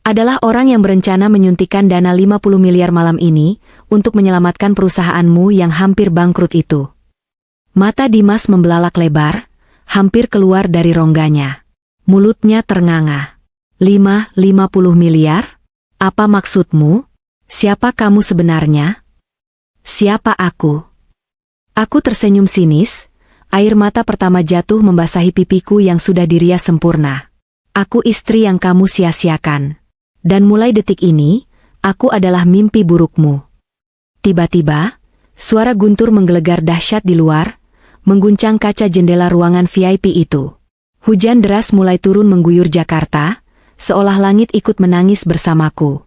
Adalah orang yang berencana menyuntikkan dana 50 miliar malam ini untuk menyelamatkan perusahaanmu yang hampir bangkrut itu. Mata Dimas membelalak lebar, hampir keluar dari rongganya. Mulutnya ternganga. 50 miliar? Apa maksudmu? Siapa kamu sebenarnya? Siapa aku? Aku tersenyum sinis, air mata pertama jatuh membasahi pipiku yang sudah dirias sempurna. Aku istri yang kamu sia-siakan. Dan mulai detik ini, aku adalah mimpi burukmu. Tiba-tiba, suara guntur menggelegar dahsyat di luar, mengguncang kaca jendela ruangan VIP itu. Hujan deras mulai turun mengguyur Jakarta, seolah langit ikut menangis bersamaku.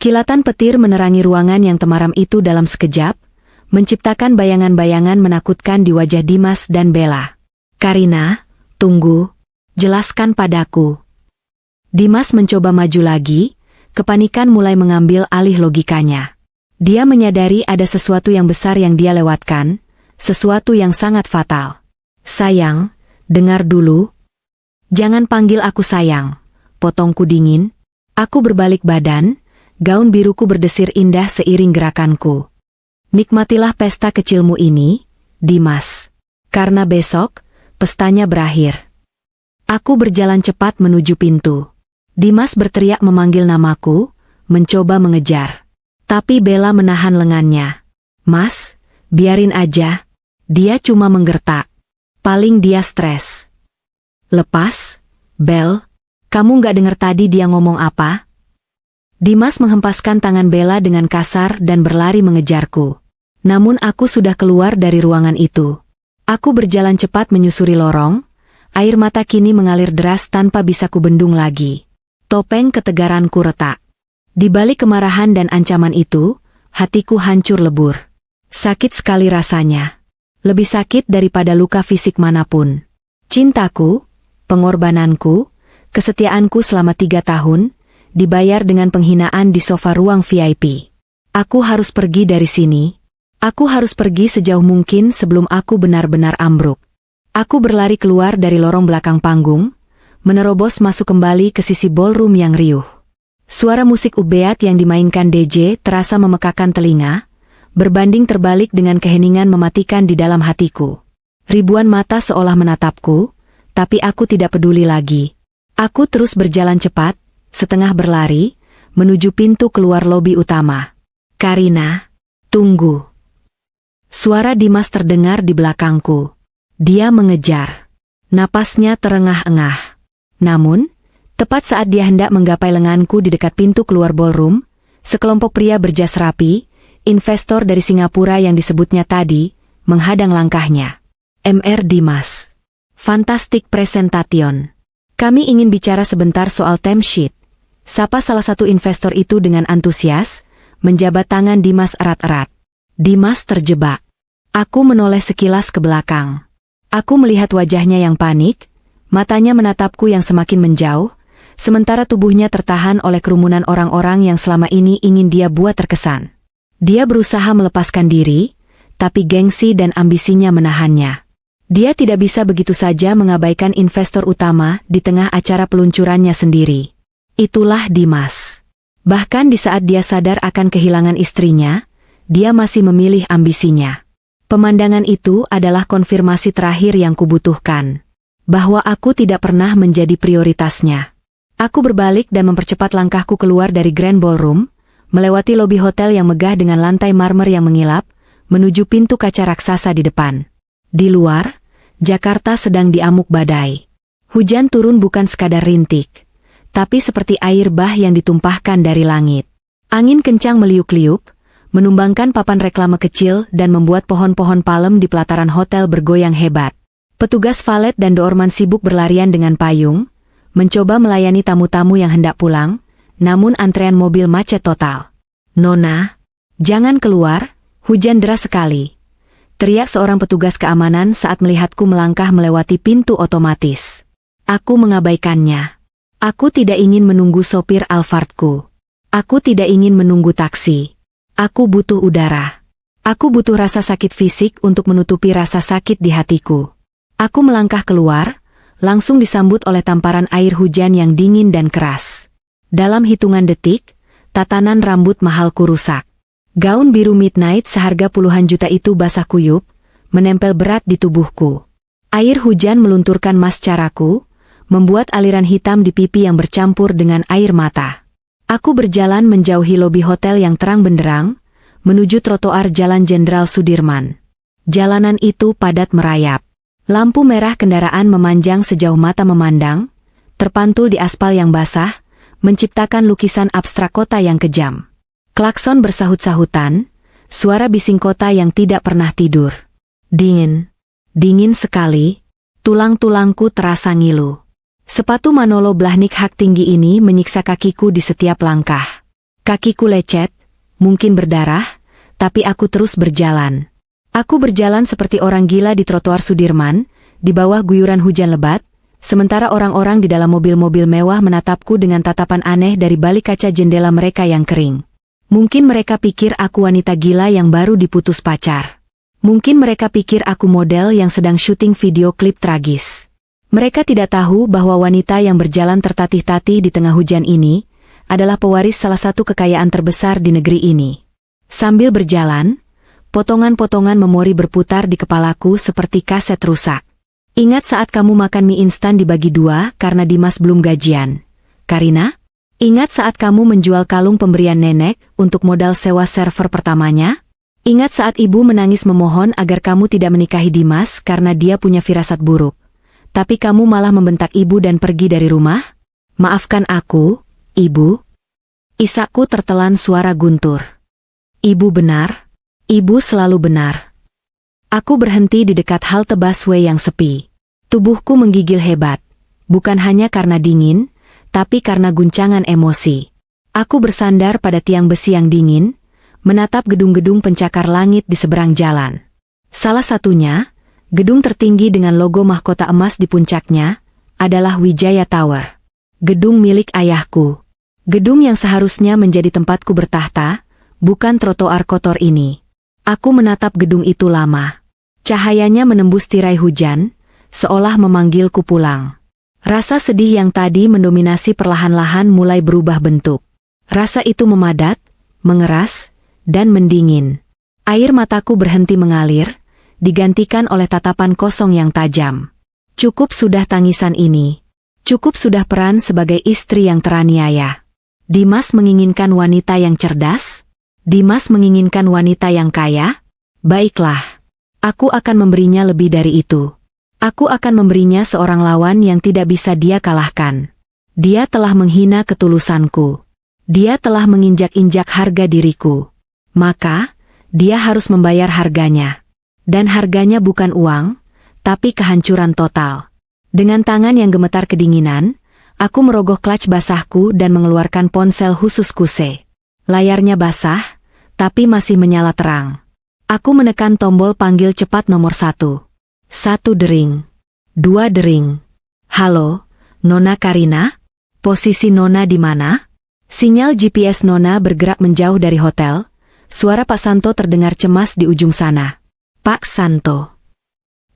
Kilatan petir menerangi ruangan yang temaram itu dalam sekejap, menciptakan bayangan-bayangan menakutkan di wajah Dimas dan Bella. Karina, tunggu, jelaskan padaku. Dimas mencoba maju lagi, kepanikan mulai mengambil alih logikanya. Dia menyadari ada sesuatu yang besar yang dia lewatkan, sesuatu yang sangat fatal. Sayang, dengar dulu. Jangan panggil aku sayang, potongku dingin. Aku berbalik badan, gaun biruku berdesir indah seiring gerakanku. Nikmatilah pesta kecilmu ini, Dimas. Karena besok, pestanya berakhir. Aku berjalan cepat menuju pintu. Dimas berteriak memanggil namaku, mencoba mengejar. Tapi Bella menahan lengannya. Mas, biarin aja. Dia cuma menggertak. Paling dia stres. Lepas, Bel, kamu gak dengar tadi dia ngomong apa? Dimas menghempaskan tangan Bella dengan kasar dan berlari mengejarku. Namun aku sudah keluar dari ruangan itu. Aku berjalan cepat menyusuri lorong, air mata kini mengalir deras tanpa bisa kubendung lagi. Topeng ketegaranku retak. Di balik kemarahan dan ancaman itu, hatiku hancur lebur. Sakit sekali rasanya. Lebih sakit daripada luka fisik manapun. Cintaku, pengorbananku, kesetiaanku selama 3 tahun, dibayar dengan penghinaan di sofa ruang VIP. Aku harus pergi dari sini. Aku harus pergi sejauh mungkin sebelum aku benar-benar ambruk. Aku berlari keluar dari lorong belakang panggung, menerobos masuk kembali ke sisi ballroom yang riuh. Suara musik ubeat yang dimainkan DJ terasa memekakan telinga, berbanding terbalik dengan keheningan mematikan di dalam hatiku. Ribuan mata seolah menatapku, tapi aku tidak peduli lagi. Aku terus berjalan cepat, setengah berlari, menuju pintu keluar lobi utama. Karina, tunggu. Suara Dimas terdengar di belakangku. Dia mengejar. Napasnya terengah-engah. Namun, tepat saat dia hendak menggapai lenganku di dekat pintu keluar ballroom, sekelompok pria berjas rapi, investor dari Singapura yang disebutnya tadi, menghadang langkahnya. Mr. Dimas. Fantastic presentation. Kami ingin bicara sebentar soal timesheet. Sapa salah satu investor itu dengan antusias, menjabat tangan Dimas erat-erat. Dimas terjebak. Aku menoleh sekilas ke belakang. Aku melihat wajahnya yang panik, matanya menatapku yang semakin menjauh, sementara tubuhnya tertahan oleh kerumunan orang-orang yang selama ini ingin dia buat terkesan. Dia berusaha melepaskan diri, tapi gengsi dan ambisinya menahannya. Dia tidak bisa begitu saja mengabaikan investor utama di tengah acara peluncurannya sendiri. Itulah Dimas. Bahkan di saat dia sadar akan kehilangan istrinya, dia masih memilih ambisinya. Pemandangan itu adalah konfirmasi terakhir yang kubutuhkan. Bahwa aku tidak pernah menjadi prioritasnya. Aku berbalik dan mempercepat langkahku keluar dari Grand Ballroom, melewati lobi hotel yang megah dengan lantai marmer yang mengilap, menuju pintu kaca raksasa di depan. Di luar, Jakarta sedang diamuk badai. Hujan turun bukan sekadar rintik, tapi seperti air bah yang ditumpahkan dari langit. Angin kencang meliuk-liuk, menumbangkan papan reklame kecil dan membuat pohon-pohon palem di pelataran hotel bergoyang hebat. Petugas valet dan doorman sibuk berlarian dengan payung, mencoba melayani tamu-tamu yang hendak pulang, namun antrean mobil macet total. Nona, jangan keluar, hujan deras sekali. Teriak seorang petugas keamanan saat melihatku melangkah melewati pintu otomatis. Aku mengabaikannya. Aku tidak ingin menunggu sopir Alphardku. Aku tidak ingin menunggu taksi. Aku butuh udara. Aku butuh rasa sakit fisik untuk menutupi rasa sakit di hatiku. Aku melangkah keluar, langsung disambut oleh tamparan air hujan yang dingin dan keras. Dalam hitungan detik, tatanan rambut mahalku rusak. Gaun biru midnight seharga puluhan juta itu basah kuyup, menempel berat di tubuhku. Air hujan melunturkan mascaraku, membuat aliran hitam di pipi yang bercampur dengan air mata. Aku berjalan menjauhi lobi hotel yang terang benderang, menuju trotoar Jalan Jenderal Sudirman. Jalanan itu padat merayap. Lampu merah kendaraan memanjang sejauh mata memandang, terpantul di aspal yang basah, menciptakan lukisan abstrak kota yang kejam. Klakson bersahut-sahutan, suara bising kota yang tidak pernah tidur. Dingin. Dingin sekali, tulang-tulangku terasa ngilu. Sepatu Manolo Blahnik hak tinggi ini menyiksa kakiku di setiap langkah. Kakiku lecet, mungkin berdarah, tapi aku terus berjalan. Aku berjalan seperti orang gila di trotoar Sudirman, di bawah guyuran hujan lebat, sementara orang-orang di dalam mobil-mobil mewah menatapku dengan tatapan aneh dari balik kaca jendela mereka yang kering. Mungkin mereka pikir aku wanita gila yang baru diputus pacar. Mungkin mereka pikir aku model yang sedang syuting video klip tragis. Mereka tidak tahu bahwa wanita yang berjalan tertatih-tatih di tengah hujan ini adalah pewaris salah satu kekayaan terbesar di negeri ini. Sambil berjalan, potongan-potongan memori berputar di kepalaku seperti kaset rusak. Ingat saat kamu makan mie instan dibagi 2 karena Dimas belum gajian, Karina? Ingat saat kamu menjual kalung pemberian nenek untuk modal sewa server pertamanya? Ingat saat ibu menangis memohon agar kamu tidak menikahi Dimas karena dia punya firasat buruk. Tapi kamu malah membentak ibu dan pergi dari rumah? Maafkan aku, ibu. Isakku tertelan suara guntur. Ibu benar? Ibu selalu benar. Aku berhenti di dekat halte busway yang sepi. Tubuhku menggigil hebat. Bukan hanya karena dingin, tapi karena guncangan emosi. Aku bersandar pada tiang besi yang dingin, menatap gedung-gedung pencakar langit di seberang jalan. Salah satunya, gedung tertinggi dengan logo mahkota emas di puncaknya, adalah Wijaya Tower. Gedung milik ayahku. Gedung yang seharusnya menjadi tempatku bertahta, bukan trotoar kotor ini. Aku menatap gedung itu lama. Cahayanya menembus tirai hujan, seolah memanggilku pulang. Rasa sedih yang tadi mendominasi perlahan-lahan mulai berubah bentuk. Rasa itu memadat, mengeras, dan mendingin. Air mataku berhenti mengalir, digantikan oleh tatapan kosong yang tajam. Cukup sudah tangisan ini. Cukup sudah peran sebagai istri yang teraniaya. Dimas menginginkan wanita yang cerdas? Dimas menginginkan wanita yang kaya? Baiklah. Aku akan memberinya lebih dari itu. Aku akan memberinya seorang lawan yang tidak bisa dia kalahkan. Dia telah menghina ketulusanku. Dia telah menginjak-injak harga diriku. Maka, dia harus membayar harganya. Dan harganya bukan uang, tapi kehancuran total. Dengan tangan yang gemetar kedinginan, aku merogoh clutch basahku dan mengeluarkan ponsel khusus Kuse. Layarnya basah, tapi masih menyala terang. Aku menekan tombol panggil cepat nomor 1. 1 dering. 2 dering. Halo, Nona Karina? Posisi Nona di mana? Sinyal GPS Nona bergerak menjauh dari hotel. Suara Pak Santo terdengar cemas di ujung sana. Pak Santo.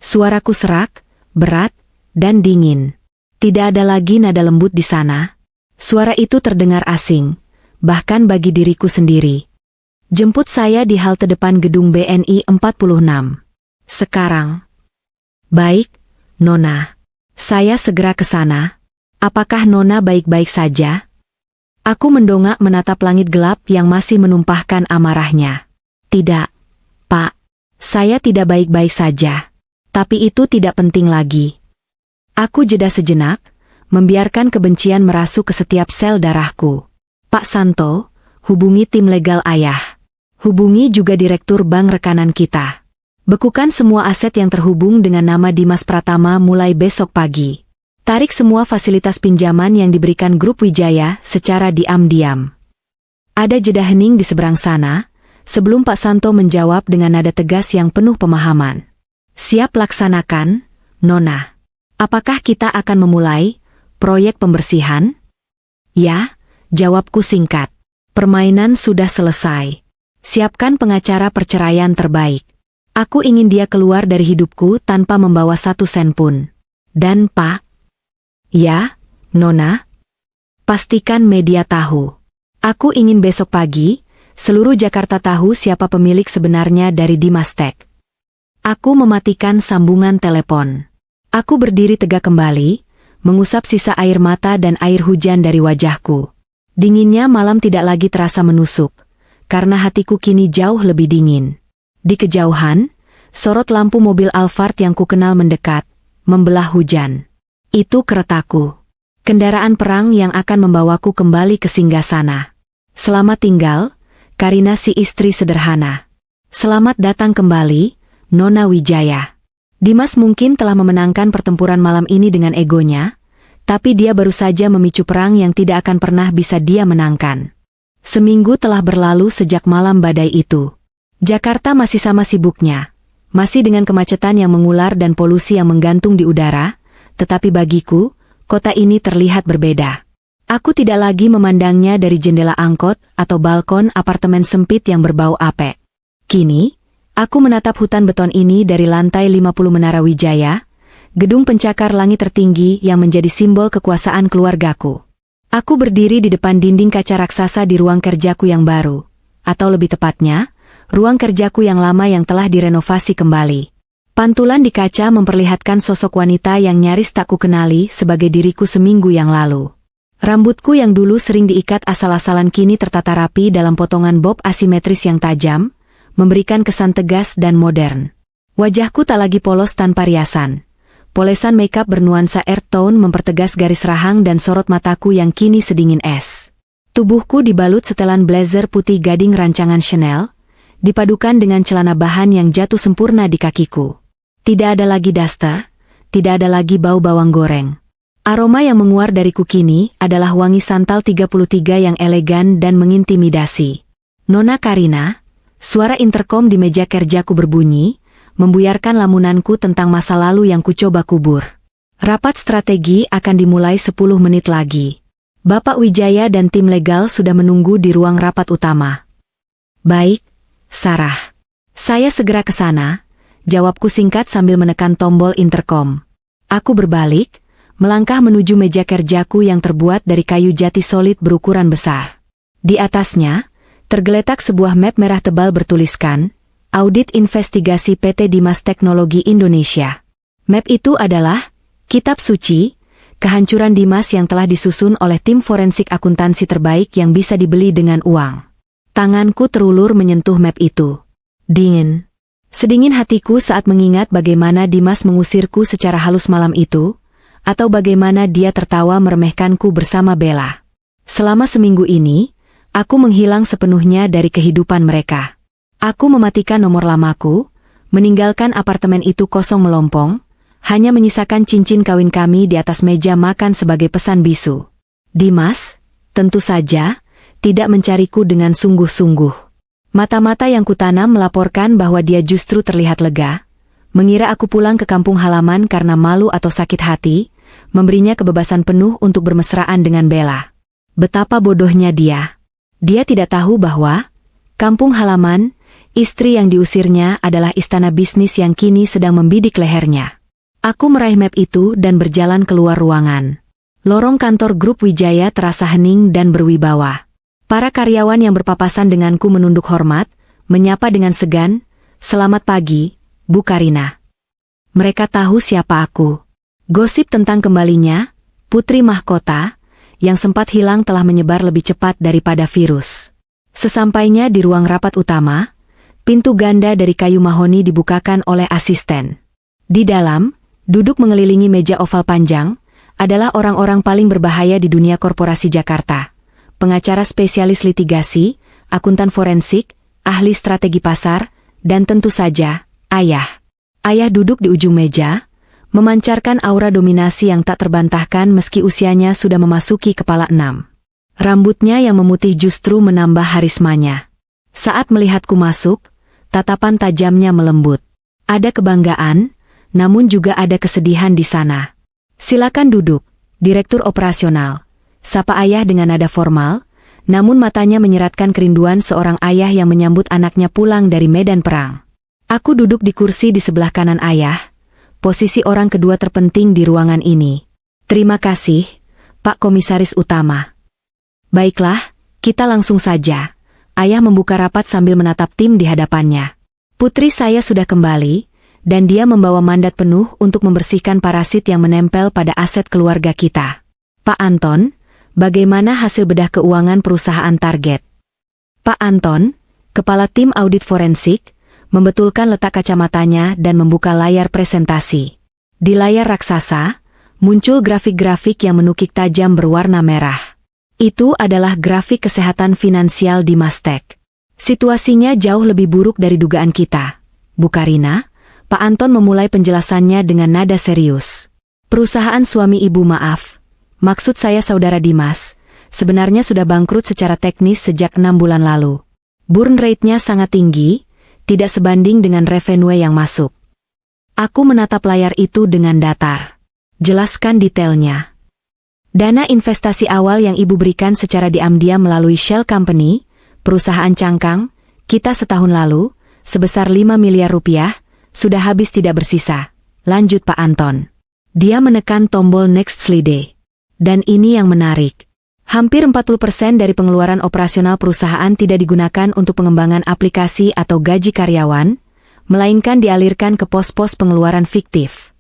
Suaraku serak, berat, dan dingin. Tidak ada lagi nada lembut di sana. Suara itu terdengar asing, bahkan bagi diriku sendiri. Jemput saya di halte depan gedung BNI 46. Sekarang. Baik, Nona. Saya segera ke sana. Apakah Nona baik-baik saja? Aku mendongak menatap langit gelap yang masih menumpahkan amarahnya. Tidak, Pak. Saya tidak baik-baik saja. Tapi itu tidak penting lagi. Aku jeda sejenak, membiarkan kebencian merasuk ke setiap sel darahku. Pak Santo, hubungi tim legal ayah. Hubungi juga direktur bank rekanan kita. Bekukan semua aset yang terhubung dengan nama Dimas Pratama mulai besok pagi. Tarik semua fasilitas pinjaman yang diberikan grup Wijaya secara diam-diam. Ada jeda hening di seberang sana, sebelum Pak Santo menjawab dengan nada tegas yang penuh pemahaman. Siap laksanakan, Nona. Apakah kita akan memulai proyek pembersihan? Ya, jawabku singkat. Permainan sudah selesai. Siapkan pengacara perceraian terbaik. Aku ingin dia keluar dari hidupku tanpa membawa 1 sen pun. Dan Pak? Ya, Nona? Pastikan media tahu. Aku ingin besok pagi, seluruh Jakarta tahu siapa pemilik sebenarnya dari Dimas Tech. Aku mematikan sambungan telepon. Aku berdiri tegak kembali, mengusap sisa air mata dan air hujan dari wajahku. Dinginnya malam tidak lagi terasa menusuk, karena hatiku kini jauh lebih dingin. Di kejauhan, sorot lampu mobil Alphard yang kukenal mendekat, membelah hujan. Itu keretaku. Kendaraan perang yang akan membawaku kembali ke singgasana. Selamat tinggal, Karina si istri sederhana. Selamat datang kembali, Nona Wijaya. Dimas mungkin telah memenangkan pertempuran malam ini dengan egonya, tapi dia baru saja memicu perang yang tidak akan pernah bisa dia menangkan. Seminggu telah berlalu sejak malam badai itu. Jakarta masih sama sibuknya, masih dengan kemacetan yang mengular dan polusi yang menggantung di udara, tetapi bagiku, kota ini terlihat berbeda. Aku tidak lagi memandangnya dari jendela angkot atau balkon apartemen sempit yang berbau apek. Kini, aku menatap hutan beton ini dari lantai 50 Menara Wijaya, gedung pencakar langit tertinggi yang menjadi simbol kekuasaan keluargaku. Aku berdiri di depan dinding kaca raksasa di ruang kerjaku yang baru, atau lebih tepatnya, ruang kerjaku yang lama yang telah direnovasi kembali. Pantulan di kaca memperlihatkan sosok wanita yang nyaris tak kukenali sebagai diriku seminggu yang lalu. Rambutku yang dulu sering diikat asal-asalan kini tertata rapi dalam potongan bob asimetris yang tajam, memberikan kesan tegas dan modern. Wajahku tak lagi polos tanpa riasan. Polesan makeup bernuansa earth tone mempertegas garis rahang dan sorot mataku yang kini sedingin es. Tubuhku dibalut setelan blazer putih gading rancangan Chanel, dipadukan dengan celana bahan yang jatuh sempurna di kakiku. Tidak ada lagi daster, tidak ada lagi bau bawang goreng. Aroma yang menguar dariku kini adalah wangi santal 33 yang elegan dan mengintimidasi. Nona Karina, suara interkom di meja kerjaku berbunyi, membuyarkan lamunanku tentang masa lalu yang kucoba kubur. Rapat strategi akan dimulai 10 menit lagi. Bapak Wijaya dan tim legal sudah menunggu di ruang rapat utama. Baik, Sarah. Saya segera ke sana, jawabku singkat sambil menekan tombol interkom. Aku berbalik, melangkah menuju meja kerjaku yang terbuat dari kayu jati solid berukuran besar. Di atasnya, tergeletak sebuah map merah tebal bertuliskan, Audit Investigasi PT Dimas Teknologi Indonesia. Map itu adalah kitab suci, kehancuran Dimas yang telah disusun oleh tim forensik akuntansi terbaik yang bisa dibeli dengan uang. Tanganku terulur menyentuh map itu. Dingin. Sedingin hatiku saat mengingat bagaimana Dimas mengusirku secara halus malam itu, atau bagaimana dia tertawa meremehkanku bersama Bella. Selama seminggu ini, aku menghilang sepenuhnya dari kehidupan mereka. Aku mematikan nomor lamaku, meninggalkan apartemen itu kosong melompong, hanya menyisakan cincin kawin kami di atas meja makan sebagai pesan bisu. Dimas, tentu saja, tidak mencariku dengan sungguh-sungguh. Mata-mata yang kutanam melaporkan bahwa dia justru terlihat lega, mengira aku pulang ke kampung halaman karena malu atau sakit hati, memberinya kebebasan penuh untuk bermesraan dengan Bella. Betapa bodohnya dia. Dia tidak tahu bahwa kampung halaman, istri yang diusirnya adalah istana bisnis yang kini sedang membidik lehernya. Aku meraih map itu dan berjalan keluar ruangan. Lorong kantor grup Wijaya terasa hening dan berwibawa. Para karyawan yang berpapasan denganku menunduk hormat, menyapa dengan segan, "Selamat pagi, Bu Karina." Mereka tahu siapa aku. Gosip tentang kembalinya, putri mahkota, yang sempat hilang telah menyebar lebih cepat daripada virus. Sesampainya di ruang rapat utama, pintu ganda dari kayu mahoni dibukakan oleh asisten. Di dalam, duduk mengelilingi meja oval panjang, adalah orang-orang paling berbahaya di dunia korporasi Jakarta. Pengacara spesialis litigasi, akuntan forensik, ahli strategi pasar, dan tentu saja, ayah. Ayah duduk di ujung meja, memancarkan aura dominasi yang tak terbantahkan meski usianya sudah memasuki kepala 6. Rambutnya yang memutih justru menambah harismanya. Saat melihatku masuk, tatapan tajamnya melembut. Ada kebanggaan, namun juga ada kesedihan di sana. "Silakan duduk, Direktur Operasional," sapa ayah dengan nada formal, namun matanya menyeratkan kerinduan seorang ayah yang menyambut anaknya pulang dari medan perang. Aku duduk di kursi di sebelah kanan ayah, posisi orang kedua terpenting di ruangan ini. "Terima kasih, Pak Komisaris Utama." "Baiklah, kita langsung saja." Ayah membuka rapat sambil menatap tim di hadapannya. "Putri saya sudah kembali, dan dia membawa mandat penuh untuk membersihkan parasit yang menempel pada aset keluarga kita. Pak Anton, bagaimana hasil bedah keuangan perusahaan target?" Pak Anton, kepala tim audit forensik, membetulkan letak kacamatanya dan membuka layar presentasi. Di layar raksasa, muncul grafik-grafik yang menukik tajam berwarna merah. Itu adalah grafik kesehatan finansial di Mastek. "Situasinya jauh lebih buruk dari dugaan kita, Bu Karina." Pak Anton memulai penjelasannya dengan nada serius. "Perusahaan suami ibu, maaf, maksud saya saudara Dimas, sebenarnya sudah bangkrut secara teknis sejak 6 bulan lalu. Burn rate-nya sangat tinggi, tidak sebanding dengan revenue yang masuk." Aku menatap layar itu dengan datar. "Jelaskan detailnya." "Dana investasi awal yang ibu berikan secara diam-diam melalui Shell Company, perusahaan cangkang, kita setahun lalu, sebesar 5 miliar rupiah, sudah habis tidak bersisa," lanjut Pak Anton. Dia menekan tombol next slide. "Dan ini yang menarik. Hampir 40% dari pengeluaran operasional perusahaan tidak digunakan untuk pengembangan aplikasi atau gaji karyawan, melainkan dialirkan ke pos-pos pengeluaran fiktif."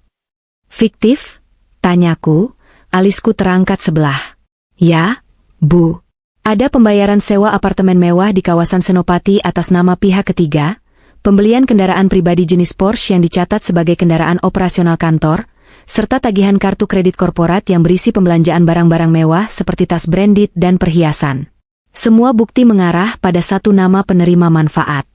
"Fiktif?" tanyaku, alisku terangkat sebelah. "Ya, Bu. Ada pembayaran sewa apartemen mewah di kawasan Senopati atas nama pihak ketiga, pembelian kendaraan pribadi jenis Porsche yang dicatat sebagai kendaraan operasional kantor, serta tagihan kartu kredit korporat yang berisi pembelanjaan barang-barang mewah seperti tas branded dan perhiasan. Semua bukti mengarah pada satu nama penerima manfaat.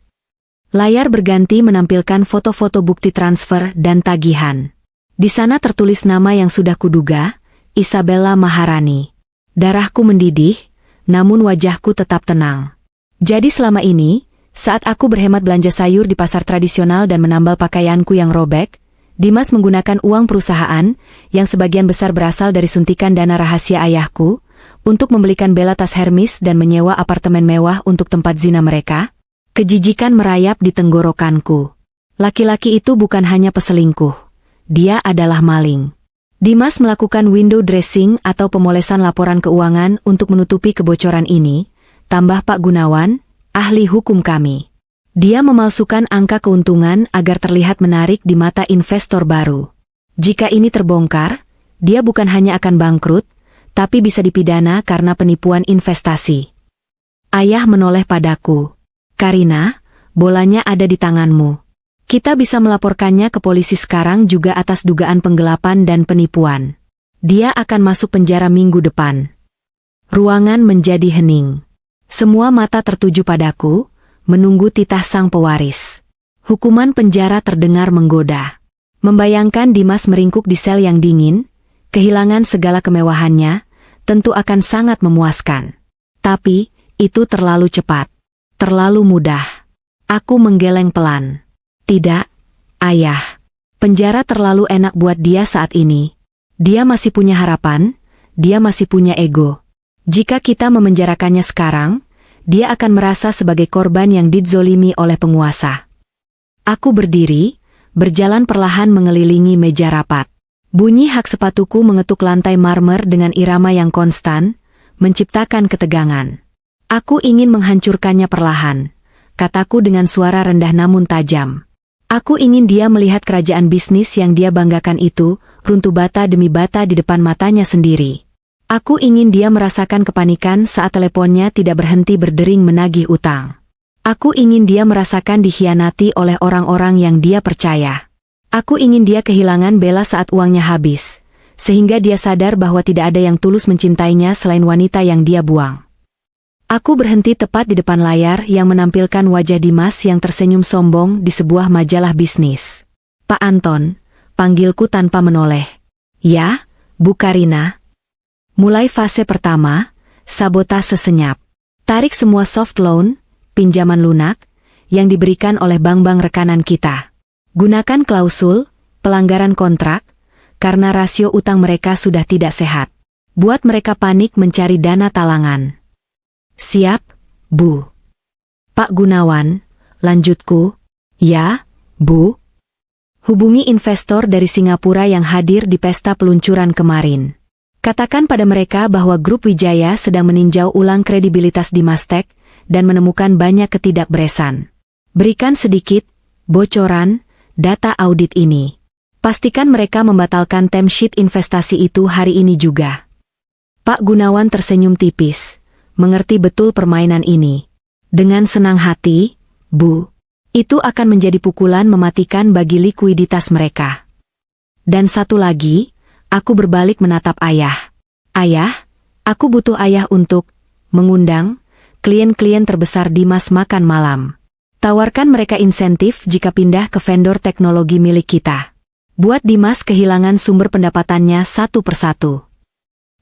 Layar berganti menampilkan foto-foto bukti transfer dan tagihan. Di sana tertulis nama yang sudah kuduga, Isabella Maharani. Darahku mendidih, namun wajahku tetap tenang. Jadi selama ini, saat aku berhemat belanja sayur di pasar tradisional dan menambal pakaianku yang robek, Dimas menggunakan uang perusahaan, yang sebagian besar berasal dari suntikan dana rahasia ayahku, untuk membelikan Bella tas Hermes dan menyewa apartemen mewah untuk tempat zina mereka. Kejijikan merayap di tenggorokanku. Laki-laki itu bukan hanya peselingkuh. Dia adalah maling. Dimas melakukan window dressing atau pemolesan laporan keuangan untuk menutupi kebocoran ini, tambah Pak Gunawan, ahli hukum kami. Dia memalsukan angka keuntungan agar terlihat menarik di mata investor baru. Jika ini terbongkar, dia bukan hanya akan bangkrut, tapi bisa dipidana karena penipuan investasi. Ayah menoleh padaku. Karina, bolanya ada di tanganmu. Kita bisa melaporkannya ke polisi sekarang juga atas dugaan penggelapan dan penipuan. Dia akan masuk penjara minggu depan. Ruangan menjadi hening. Semua mata tertuju padaku, menunggu titah sang pewaris. Hukuman penjara terdengar menggoda. Membayangkan Dimas meringkuk di sel yang dingin, kehilangan segala kemewahannya, tentu akan sangat memuaskan. Tapi, itu terlalu cepat. Terlalu mudah. Aku menggeleng pelan. Tidak, ayah. Penjara terlalu enak buat dia saat ini. Dia masih punya harapan, dia masih punya ego. Jika kita memenjarakannya sekarang, dia akan merasa sebagai korban yang dizolimi oleh penguasa. Aku berdiri, berjalan perlahan mengelilingi meja rapat. Bunyi hak sepatuku mengetuk lantai marmer dengan irama yang konstan, menciptakan ketegangan. Aku ingin menghancurkannya perlahan, kataku dengan suara rendah namun tajam. Aku ingin dia melihat kerajaan bisnis yang dia banggakan itu, runtuh bata demi bata di depan matanya sendiri. Aku ingin dia merasakan kepanikan saat teleponnya tidak berhenti berdering menagih utang. Aku ingin dia merasakan dikhianati oleh orang-orang yang dia percaya. Aku ingin dia kehilangan Bella saat uangnya habis, sehingga dia sadar bahwa tidak ada yang tulus mencintainya selain wanita yang dia buang. Aku berhenti tepat di depan layar yang menampilkan wajah Dimas yang tersenyum sombong di sebuah majalah bisnis. Pak Anton, panggilku tanpa menoleh. Ya, Bu Karina. Mulai fase pertama, sabotase senyap. Tarik semua soft loan, pinjaman lunak, yang diberikan oleh bank-bank rekanan kita. Gunakan klausul, pelanggaran kontrak, karena rasio utang mereka sudah tidak sehat. Buat mereka panik mencari dana talangan. Siap, Bu. Pak Gunawan, lanjutku. Ya, Bu. Hubungi investor dari Singapura yang hadir di pesta peluncuran kemarin. Katakan pada mereka bahwa Grup Wijaya sedang meninjau ulang kredibilitas Dimastek dan menemukan banyak ketidakberesan. Berikan sedikit bocoran data audit ini. Pastikan mereka membatalkan term sheet investasi itu hari ini juga. Pak Gunawan tersenyum tipis. Mengerti betul permainan ini. Dengan senang hati, Bu. Itu akan menjadi pukulan mematikan bagi likuiditas mereka. Dan satu lagi, aku berbalik menatap ayah. Ayah, aku butuh ayah untuk mengundang klien-klien terbesar Dimas makan malam. Tawarkan mereka insentif jika pindah ke vendor teknologi milik kita. Buat Dimas kehilangan sumber pendapatannya satu persatu.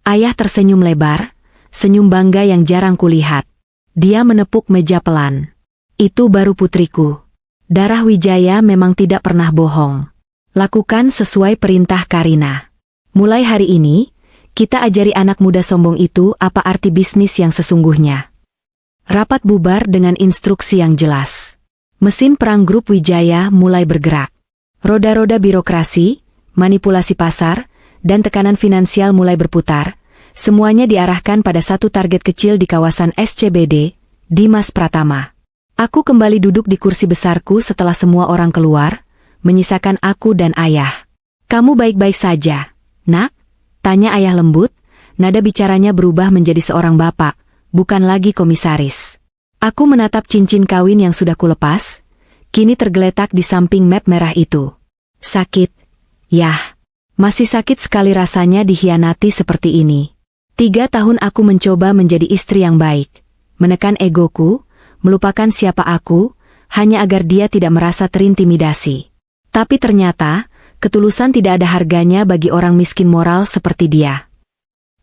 Ayah tersenyum lebar. Senyum bangga yang jarang kulihat. Dia menepuk meja pelan. Itu baru putriku. Darah Wijaya memang tidak pernah bohong. Lakukan sesuai perintah Karina. Mulai hari ini, kita ajari anak muda sombong itu apa arti bisnis yang sesungguhnya. Rapat bubar dengan instruksi yang jelas. Mesin perang Grup Wijaya mulai bergerak. Roda-roda birokrasi, manipulasi pasar, dan tekanan finansial mulai berputar. Semuanya diarahkan pada satu target kecil di kawasan SCBD, Dimas Pratama. Aku kembali duduk di kursi besarku setelah semua orang keluar, menyisakan aku dan ayah. Kamu baik-baik saja, Nak? Tanya ayah lembut, nada bicaranya berubah menjadi seorang bapak, bukan lagi komisaris. Aku menatap cincin kawin yang sudah kulepas, kini tergeletak di samping map merah itu. Sakit, yah. Masih sakit sekali rasanya dikhianati seperti ini. 3 tahun aku mencoba menjadi istri yang baik, menekan egoku, melupakan siapa aku, hanya agar dia tidak merasa terintimidasi. Tapi ternyata, ketulusan tidak ada harganya bagi orang miskin moral seperti dia.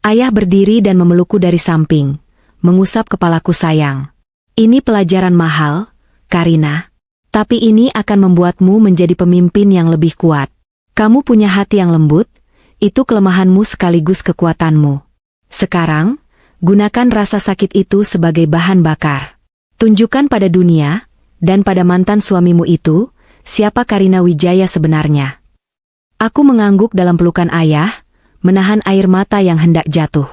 Ayah berdiri dan memelukku dari samping, mengusap kepalaku sayang. Ini pelajaran mahal, Karina. Tapi ini akan membuatmu menjadi pemimpin yang lebih kuat. Kamu punya hati yang lembut, itu kelemahanmu sekaligus kekuatanmu. Sekarang, gunakan rasa sakit itu sebagai bahan bakar. Tunjukkan pada dunia, dan pada mantan suamimu itu, siapa Karina Wijaya sebenarnya. Aku mengangguk dalam pelukan ayah, menahan air mata yang hendak jatuh.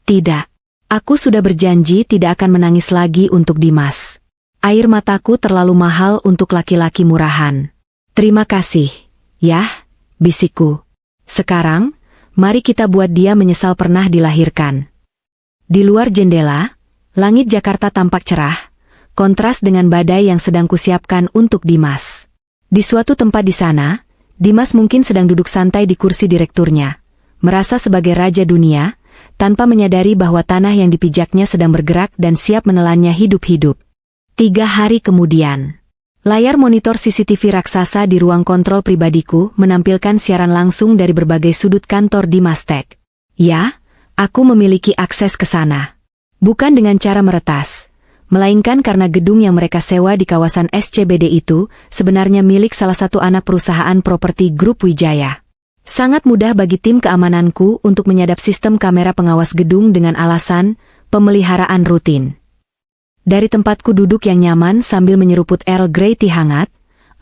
Tidak. Aku sudah berjanji tidak akan menangis lagi untuk Dimas. Air mataku terlalu mahal untuk laki-laki murahan. Terima kasih, Yah, bisikku. Sekarang, mari kita buat dia menyesal pernah dilahirkan. Di luar jendela, langit Jakarta tampak cerah, kontras dengan badai yang sedang kusiapkan untuk Dimas. Di suatu tempat di sana, Dimas mungkin sedang duduk santai di kursi direkturnya, merasa sebagai raja dunia, tanpa menyadari bahwa tanah yang dipijaknya sedang bergerak dan siap menelannya hidup-hidup. 3 hari kemudian, layar monitor CCTV raksasa di ruang kontrol pribadiku menampilkan siaran langsung dari berbagai sudut kantor Dimas Tech. Ya, aku memiliki akses ke sana. Bukan dengan cara meretas, melainkan karena gedung yang mereka sewa di kawasan SCBD itu sebenarnya milik salah satu anak perusahaan properti Grup Wijaya. Sangat mudah bagi tim keamananku untuk menyadap sistem kamera pengawas gedung dengan alasan pemeliharaan rutin. Dari tempatku duduk yang nyaman sambil menyeruput Earl Grey tea hangat,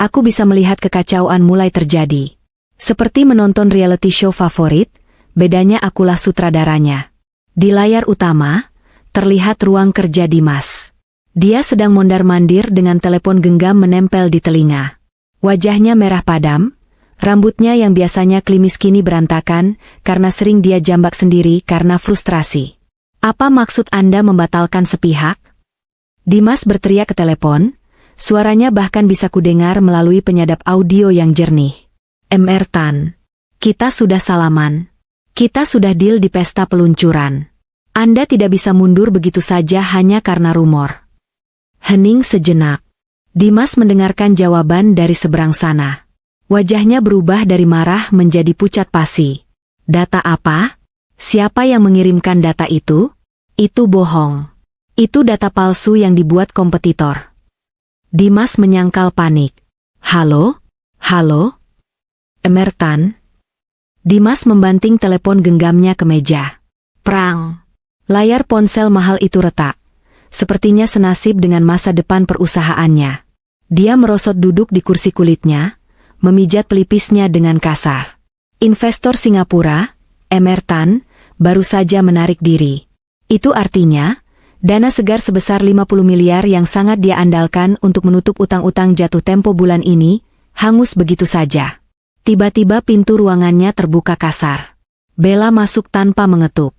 aku bisa melihat kekacauan mulai terjadi. Seperti menonton reality show favorit, bedanya akulah sutradaranya. Di layar utama, terlihat ruang kerja Dimas. Dia sedang mondar-mandir dengan telepon genggam menempel di telinga. Wajahnya merah padam, rambutnya yang biasanya klimis kini berantakan karena sering dia jambak sendiri karena frustrasi. Apa maksud Anda membatalkan sepihak? Dimas berteriak ke telepon, suaranya bahkan bisa kudengar melalui penyadap audio yang jernih. Mr. Tan, kita sudah salaman. Kita sudah deal di pesta peluncuran. Anda tidak bisa mundur begitu saja hanya karena rumor. Hening sejenak. Dimas mendengarkan jawaban dari seberang sana. Wajahnya berubah dari marah menjadi pucat pasi. Data apa? Siapa yang mengirimkan data itu? Itu bohong. Itu data palsu yang dibuat kompetitor. Dimas menyangkal panik. Halo? Halo? Mr. Tan? Dimas membanting telepon genggamnya ke meja. Prang! Layar ponsel mahal itu retak. Sepertinya senasib dengan masa depan perusahaannya. Dia merosot duduk di kursi kulitnya, memijat pelipisnya dengan kasar. Investor Singapura, Mr. Tan, baru saja menarik diri. Itu artinya, dana segar sebesar 50 miliar yang sangat dia andalkan untuk menutup utang-utang jatuh tempo bulan ini, hangus begitu saja. Tiba-tiba pintu ruangannya terbuka kasar. Bella masuk tanpa mengetuk.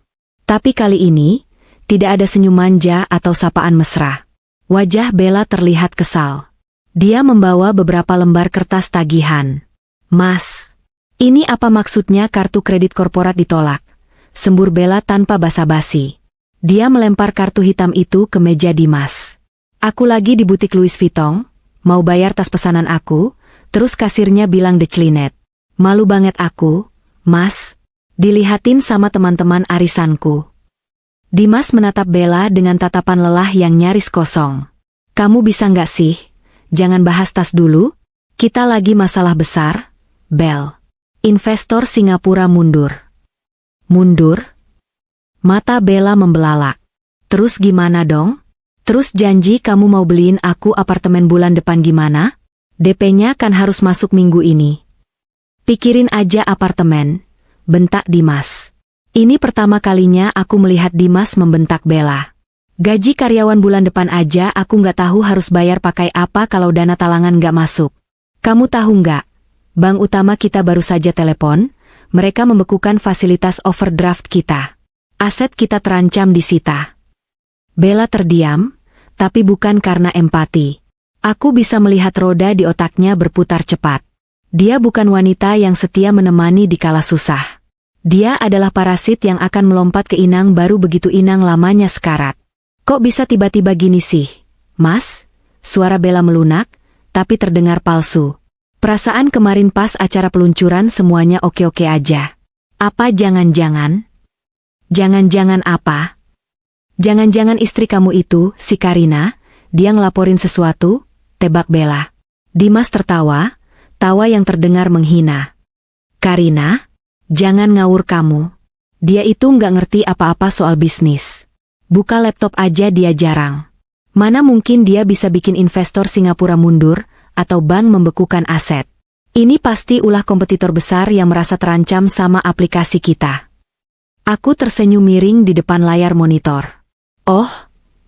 Tapi kali ini, tidak ada senyum manja atau sapaan mesra. Wajah Bella terlihat kesal. Dia membawa beberapa lembar kertas tagihan. Mas, ini apa maksudnya kartu kredit korporat ditolak? Sembur Bella tanpa basa-basi. Dia melempar kartu hitam itu ke meja Dimas. Aku lagi di butik Louis Vuitton, mau bayar tas pesanan aku, terus kasirnya bilang declinet. Malu banget aku, Mas. Dilihatin sama teman-teman arisanku. Dimas menatap Bella dengan tatapan lelah yang nyaris kosong. Kamu bisa nggak sih? Jangan bahas tas dulu. Kita lagi masalah besar, Bel. Investor Singapura mundur. Mundur? Mata Bella membelalak. Terus gimana dong? Terus janji kamu mau beliin aku apartemen bulan depan gimana? DP-nya kan harus masuk minggu ini. Pikirin aja apartemen, bentak Dimas. Ini pertama kalinya aku melihat Dimas membentak Bella. Gaji karyawan bulan depan aja aku nggak tahu harus bayar pakai apa kalau dana talangan nggak masuk. Kamu tahu nggak? Bank utama kita baru saja telepon, mereka membekukan fasilitas overdraft kita. Aset kita terancam disita. Bella terdiam, tapi bukan karena empati. Aku bisa melihat roda di otaknya berputar cepat. Dia bukan wanita yang setia menemani di kala susah. Dia adalah parasit yang akan melompat ke inang baru begitu inang lamanya sekarat. Kok bisa tiba-tiba gini sih, Mas? Suara Bella melunak, tapi terdengar palsu. Perasaan kemarin pas acara peluncuran semuanya oke-oke aja. Apa jangan-jangan? Jangan-jangan apa? Jangan-jangan istri kamu itu, si Karina, dia ngelaporin sesuatu? Tebak Bella. Dimas tertawa, tawa yang terdengar menghina. Karina? Jangan ngawur kamu. Dia itu nggak ngerti apa-apa soal bisnis. Buka laptop aja dia jarang. Mana mungkin dia bisa bikin investor Singapura mundur, atau bank membekukan aset. Ini pasti ulah kompetitor besar yang merasa terancam sama aplikasi kita. Aku tersenyum miring di depan layar monitor. Oh,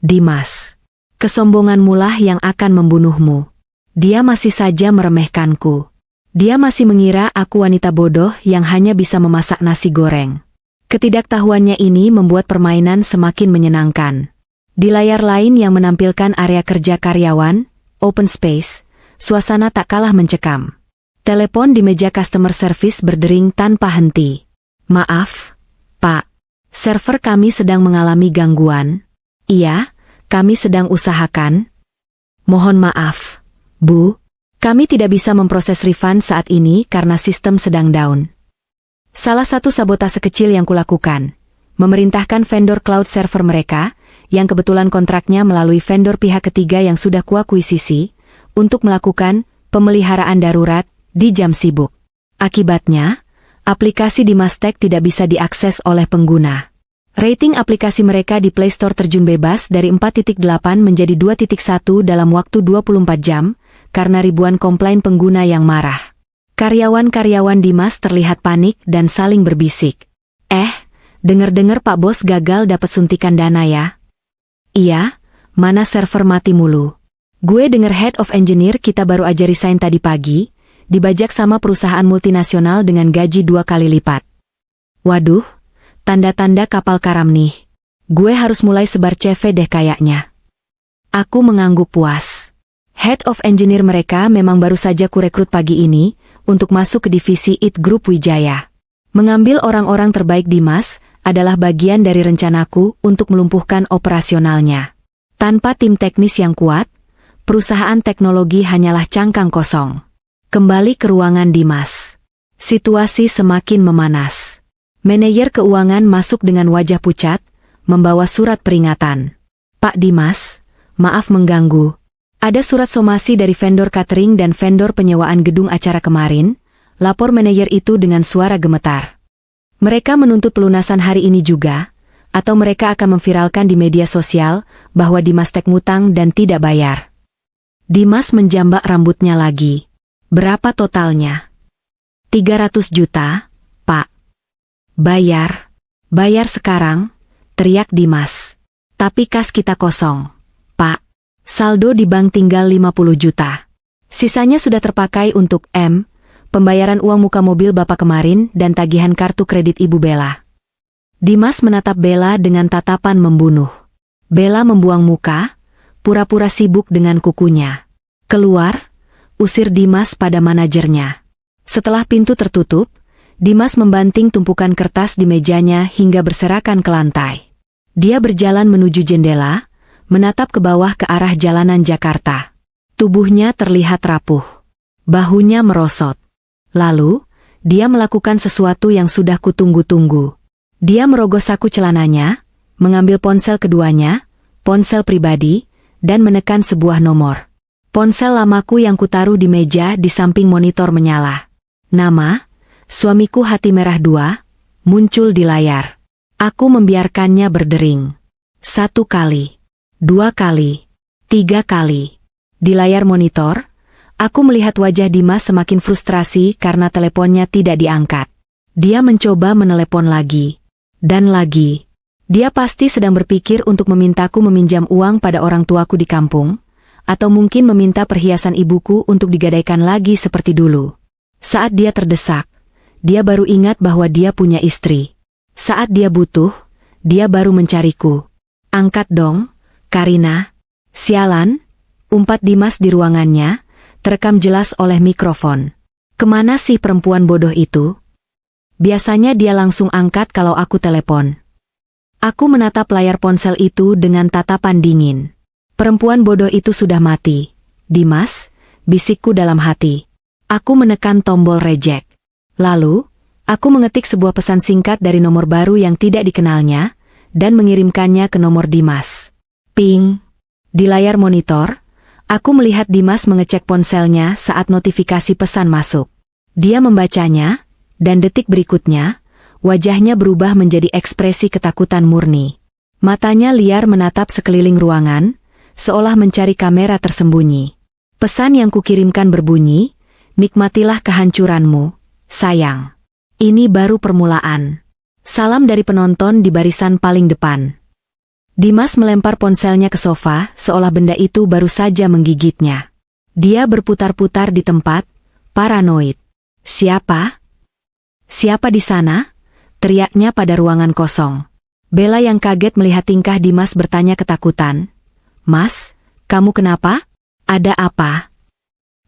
Dimas. Kesombonganmu lah yang akan membunuhmu. Dia masih saja meremehkanku. Dia masih mengira aku wanita bodoh yang hanya bisa memasak nasi goreng. Ketidaktahuannya ini membuat permainan semakin menyenangkan. Di layar lain yang menampilkan area kerja karyawan, open space, suasana tak kalah mencekam. Telepon di meja customer service berdering tanpa henti. Maaf, Pak. Server kami sedang mengalami gangguan. Iya, kami sedang usahakan. Mohon maaf, Bu. Kami tidak bisa memproses refund saat ini karena sistem sedang down. Salah satu sabotase kecil yang kulakukan, memerintahkan vendor cloud server mereka, yang kebetulan kontraknya melalui vendor pihak ketiga yang sudah kuakuisisi, untuk melakukan pemeliharaan darurat di jam sibuk. Akibatnya, aplikasi Dimastek tidak bisa diakses oleh pengguna. Rating aplikasi mereka di Play Store terjun bebas dari 4.8 menjadi 2.1 dalam waktu 24 jam, karena ribuan komplain pengguna yang marah. Karyawan-karyawan Dimas terlihat panik dan saling berbisik. Dengar-dengar Pak Bos gagal dapat suntikan dana ya? Iya, mana server mati mulu. Gue denger Head of Engineer kita baru aja resign tadi pagi, dibajak sama perusahaan multinasional dengan gaji 2 kali lipat. Waduh, tanda-tanda kapal karam nih. Gue harus mulai sebar CV deh kayaknya. Aku mengangguk puas. Head of Engineer mereka memang baru saja kurekrut pagi ini, untuk masuk ke divisi IT Group Wijaya. Mengambil orang-orang terbaik Dimas, adalah bagian dari rencanaku untuk melumpuhkan operasionalnya. Tanpa tim teknis yang kuat, perusahaan teknologi hanyalah cangkang kosong. Kembali ke ruangan Dimas. Situasi semakin memanas. Manajer keuangan masuk dengan wajah pucat, membawa surat peringatan. Pak Dimas, maaf mengganggu. Ada surat somasi dari vendor catering dan vendor penyewaan gedung acara kemarin, lapor manajer itu dengan suara gemetar. Mereka menuntut pelunasan hari ini juga, atau mereka akan memviralkan di media sosial bahwa Dimastek ngutang dan tidak bayar. Dimas menjambak rambutnya lagi. Berapa totalnya? 300 juta, Pak. Bayar. Bayar sekarang, teriak Dimas. Tapi kas kita kosong, Pak. Saldo di bank tinggal 50 juta. Sisanya sudah terpakai untuk pembayaran uang muka mobil Bapak kemarin dan tagihan kartu kredit Ibu Bella. Dimas menatap Bella dengan tatapan membunuh. Bella membuang muka, pura-pura sibuk dengan kukunya. Keluar, usir Dimas pada manajernya. Setelah pintu tertutup, Dimas membanting tumpukan kertas di mejanya hingga berserakan ke lantai. Dia berjalan menuju jendela, menatap ke bawah ke arah jalanan Jakarta. Tubuhnya terlihat rapuh. Bahunya merosot. Lalu, dia melakukan sesuatu yang sudah kutunggu-tunggu. Dia merogoh saku celananya, mengambil ponsel keduanya, ponsel pribadi, dan menekan sebuah nomor. Ponsel lamaku yang kutaruh di meja di samping monitor menyala. Nama, Suamiku Hati Merah 2, muncul di layar. Aku membiarkannya berdering. 1 kali, 2 kali, 3 kali. Di layar monitor, aku melihat wajah Dimas semakin frustrasi karena teleponnya tidak diangkat. Dia mencoba menelepon lagi. Dan lagi. Dia pasti sedang berpikir untuk memintaku meminjam uang pada orang tuaku di kampung, atau mungkin meminta perhiasan ibuku untuk digadaikan lagi seperti dulu. Saat dia terdesak, dia baru ingat bahwa dia punya istri. Saat dia butuh, dia baru mencariku. Angkat dong, Karina. Sialan, umpat Dimas di ruangannya, terekam jelas oleh mikrofon. Kemana sih perempuan bodoh itu? Biasanya dia langsung angkat kalau aku telepon. Aku menatap layar ponsel itu dengan tatapan dingin. Perempuan bodoh itu sudah mati. Dimas, bisikku dalam hati. Aku menekan tombol reject. Lalu, aku mengetik sebuah pesan singkat dari nomor baru yang tidak dikenalnya, dan mengirimkannya ke nomor Dimas. Ping. Di layar monitor, aku melihat Dimas mengecek ponselnya saat notifikasi pesan masuk. Dia membacanya, dan detik berikutnya, wajahnya berubah menjadi ekspresi ketakutan murni. Matanya liar menatap sekeliling ruangan, seolah mencari kamera tersembunyi. Pesan yang kukirimkan berbunyi, nikmatilah kehancuranmu, sayang. Ini baru permulaan. Salam dari penonton di barisan paling depan. Dimas melempar ponselnya ke sofa, seolah benda itu baru saja menggigitnya. Dia berputar-putar di tempat, paranoid. Siapa? Siapa di sana? Teriaknya pada ruangan kosong. Bella yang kaget melihat tingkah Dimas bertanya ketakutan. Mas, kamu kenapa? Ada apa?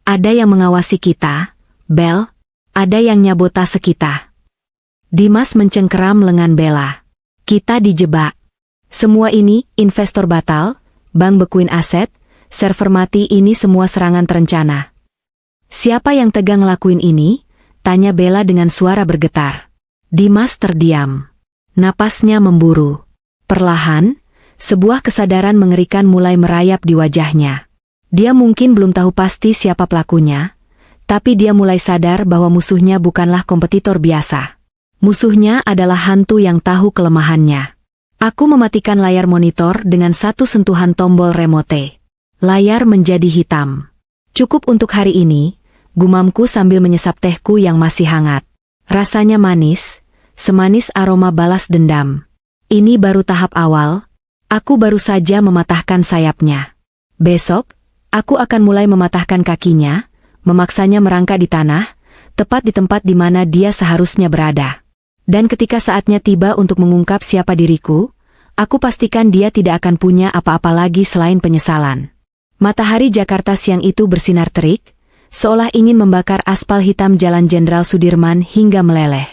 Ada yang mengawasi kita, Bel. Ada yang nyabotase kita. Dimas mencengkeram lengan Bella. Kita dijebak. Semua ini, investor batal, bank bekuin aset, server mati, ini semua serangan terencana. Siapa yang tegang ngelakuin ini? Tanya Bella dengan suara bergetar. Dimas terdiam. Napasnya memburu. Perlahan, sebuah kesadaran mengerikan mulai merayap di wajahnya. Dia mungkin belum tahu pasti siapa pelakunya, tapi dia mulai sadar bahwa musuhnya bukanlah kompetitor biasa. Musuhnya adalah hantu yang tahu kelemahannya. Aku mematikan layar monitor dengan satu sentuhan tombol remote. Layar menjadi hitam. Cukup untuk hari ini, gumamku sambil menyesap tehku yang masih hangat. Rasanya manis, semanis aroma balas dendam. Ini baru tahap awal, aku baru saja mematahkan sayapnya. Besok, aku akan mulai mematahkan kakinya, memaksanya merangkak di tanah, tepat di tempat di mana dia seharusnya berada. Dan ketika saatnya tiba untuk mengungkap siapa diriku, aku pastikan dia tidak akan punya apa-apa lagi selain penyesalan. Matahari Jakarta siang itu bersinar terik, seolah ingin membakar aspal hitam Jalan Jenderal Sudirman hingga meleleh.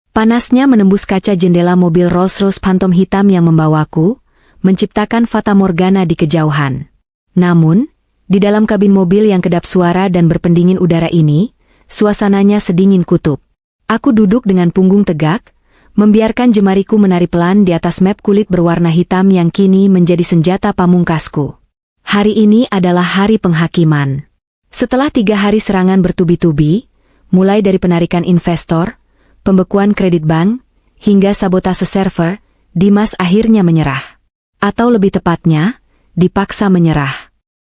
Panasnya menembus kaca jendela mobil Rolls-Royce Phantom hitam yang membawaku, menciptakan fata morgana di kejauhan. Namun, di dalam kabin mobil yang kedap suara dan berpendingin udara ini, suasananya sedingin kutub. Aku duduk dengan punggung tegak, membiarkan jemariku menari pelan di atas map kulit berwarna hitam yang kini menjadi senjata pamungkasku. Hari ini adalah hari penghakiman. Setelah 3 hari serangan bertubi-tubi, mulai dari penarikan investor, pembekuan kredit bank, hingga sabotase server, Dimas akhirnya menyerah. Atau lebih tepatnya, dipaksa menyerah.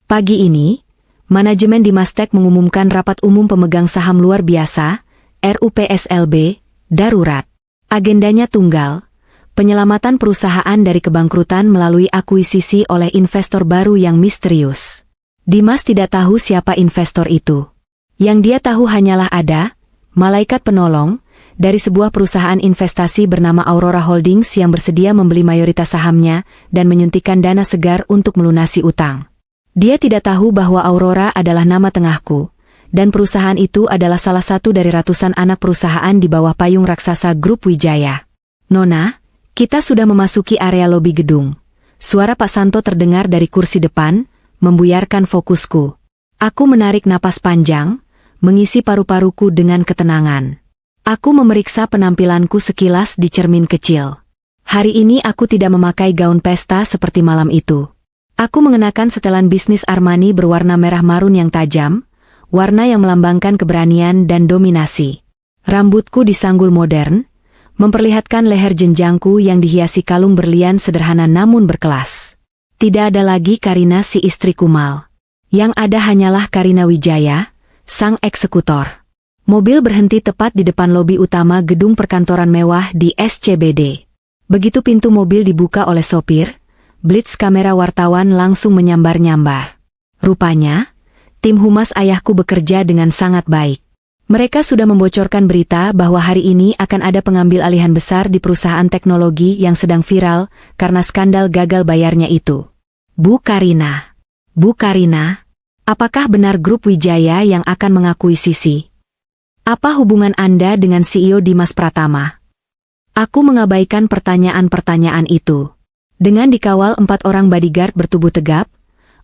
Pagi ini, manajemen Dimastek mengumumkan rapat umum pemegang saham luar biasa, RUPSLB, darurat. Agendanya tunggal, penyelamatan perusahaan dari kebangkrutan melalui akuisisi oleh investor baru yang misterius. Dimas tidak tahu siapa investor itu. Yang dia tahu hanyalah ada malaikat penolong dari sebuah perusahaan investasi bernama Aurora Holdings yang bersedia membeli mayoritas sahamnya dan menyuntikkan dana segar untuk melunasi utang. Dia tidak tahu bahwa Aurora adalah nama tengahku, dan perusahaan itu adalah salah satu dari ratusan anak perusahaan di bawah payung raksasa Grup Wijaya. Nona, kita sudah memasuki area lobi gedung. Suara Pak Santo terdengar dari kursi depan, membuyarkan fokusku. Aku menarik napas panjang, mengisi paru-paruku dengan ketenangan. Aku memeriksa penampilanku sekilas di cermin kecil. Hari ini aku tidak memakai gaun pesta seperti malam itu. Aku mengenakan setelan bisnis Armani berwarna merah marun yang tajam, warna yang melambangkan keberanian dan dominasi. Rambutku disanggul modern, memperlihatkan leher jenjangku yang dihiasi kalung berlian sederhana namun berkelas. Tidak ada lagi Karina si istri kumal. Yang ada hanyalah Karina Wijaya, sang eksekutor. Mobil berhenti tepat di depan lobi utama gedung perkantoran mewah di SCBD. Begitu pintu mobil dibuka oleh sopir, blitz kamera wartawan langsung menyambar-nyambar. Rupanya, tim humas ayahku bekerja dengan sangat baik. Mereka sudah membocorkan berita bahwa hari ini akan ada pengambil alihan besar di perusahaan teknologi yang sedang viral karena skandal gagal bayarnya itu. Bu Karina, apakah benar Grup Wijaya yang akan mengakuisisi? Apa hubungan Anda dengan CEO Dimas Pratama? Aku mengabaikan pertanyaan-pertanyaan itu. Dengan dikawal 4 orang bodyguard bertubuh tegap,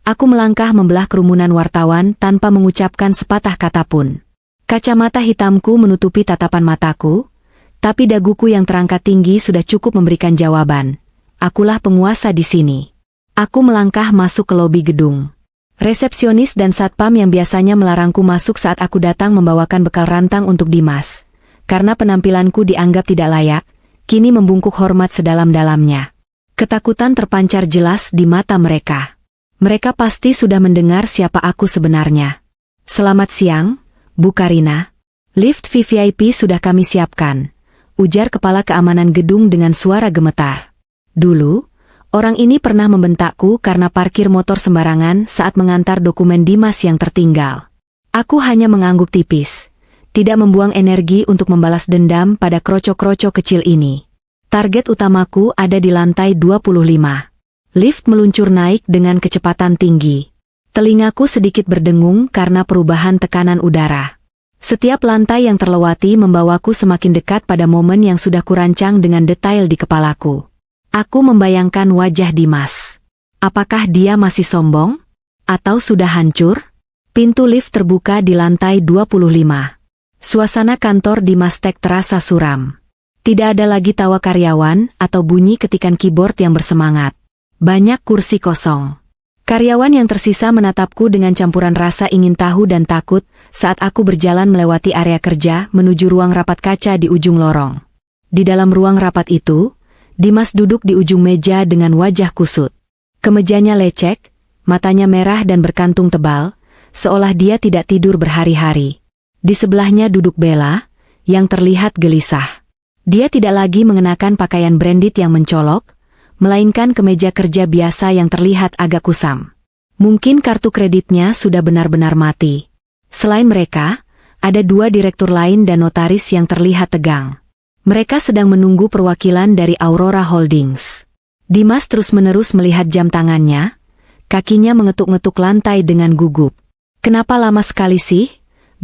aku melangkah membelah kerumunan wartawan tanpa mengucapkan sepatah kata pun. Kacamata hitamku menutupi tatapan mataku, tapi daguku yang terangkat tinggi sudah cukup memberikan jawaban. Akulah penguasa di sini. Aku melangkah masuk ke lobi gedung. Resepsionis dan satpam yang biasanya melarangku masuk saat aku datang membawakan bekal rantang untuk Dimas. Karena penampilanku dianggap tidak layak, kini membungkuk hormat sedalam-dalamnya. Ketakutan terpancar jelas di mata mereka. Mereka pasti sudah mendengar siapa aku sebenarnya. Selamat siang, Bu Karina. Lift VVIP sudah kami siapkan, ujar kepala keamanan gedung dengan suara gemetar. Dulu, orang ini pernah membentakku karena parkir motor sembarangan saat mengantar dokumen Dimas yang tertinggal. Aku hanya mengangguk tipis, tidak membuang energi untuk membalas dendam pada kroco-kroco kecil ini. Target utamaku ada di lantai 25. Lift meluncur naik dengan kecepatan tinggi. Telingaku sedikit berdengung karena perubahan tekanan udara. Setiap lantai yang terlewati membawaku semakin dekat pada momen yang sudah kurancang dengan detail di kepalaku. Aku membayangkan wajah Dimas. Apakah dia masih sombong? Atau sudah hancur? Pintu lift terbuka di lantai 25. Suasana kantor Dimas Tech terasa suram. Tidak ada lagi tawa karyawan atau bunyi ketikan keyboard yang bersemangat. Banyak kursi kosong. Karyawan yang tersisa menatapku dengan campuran rasa ingin tahu dan takut saat aku berjalan melewati area kerja menuju ruang rapat kaca di ujung lorong. Di dalam ruang rapat itu, Dimas duduk di ujung meja dengan wajah kusut. Kemejanya lecek, matanya merah dan berkantung tebal, seolah dia tidak tidur berhari-hari. Di sebelahnya duduk Bella, yang terlihat gelisah. Dia tidak lagi mengenakan pakaian branded yang mencolok, melainkan kemeja kerja biasa yang terlihat agak kusam. Mungkin kartu kreditnya sudah benar-benar mati. Selain mereka, ada 2 direktur lain dan notaris yang terlihat tegang. Mereka sedang menunggu perwakilan dari Aurora Holdings. Dimas terus-menerus melihat jam tangannya, kakinya mengetuk-ngetuk lantai dengan gugup. "Kenapa lama sekali sih?"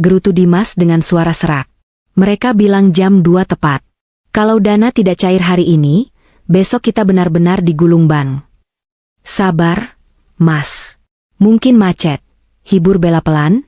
gerutu Dimas dengan suara serak. "Mereka bilang jam 2 tepat. Kalau dana tidak cair hari ini, besok kita benar-benar digulung ban." "Sabar, Mas. Mungkin macet," hibur Bella pelan.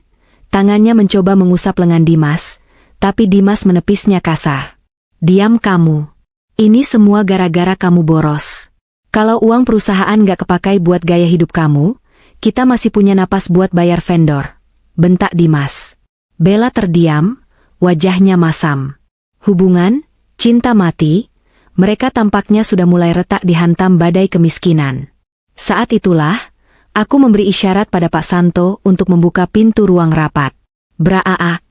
Tangannya mencoba mengusap lengan Dimas, tapi Dimas menepisnya kasar. "Diam kamu. Ini semua gara-gara kamu boros. Kalau uang perusahaan gak kepakai buat gaya hidup kamu, kita masih punya napas buat bayar vendor," bentak Dimas. Bella terdiam, wajahnya masam. Hubungan, cinta mati, mereka tampaknya sudah mulai retak dihantam badai kemiskinan. Saat itulah, aku memberi isyarat pada Pak Santo untuk membuka pintu ruang rapat. Braa.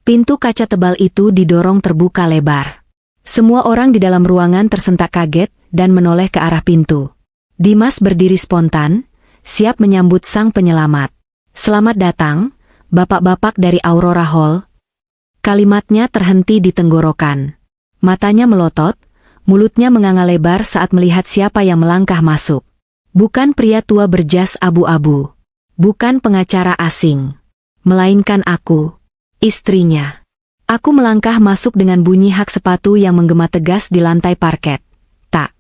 Pintu kaca tebal itu didorong terbuka lebar. Semua orang di dalam ruangan tersentak kaget dan menoleh ke arah pintu. Dimas berdiri spontan, siap menyambut sang penyelamat. "Selamat datang, bapak-bapak dari Aurora Hall." Kalimatnya terhenti di tenggorokan. Matanya melotot, mulutnya menganga lebar saat melihat siapa yang melangkah masuk. Bukan pria tua berjas abu-abu. Bukan pengacara asing. Melainkan aku, istrinya. Aku melangkah masuk dengan bunyi hak sepatu yang menggema tegas di lantai parket. Tak.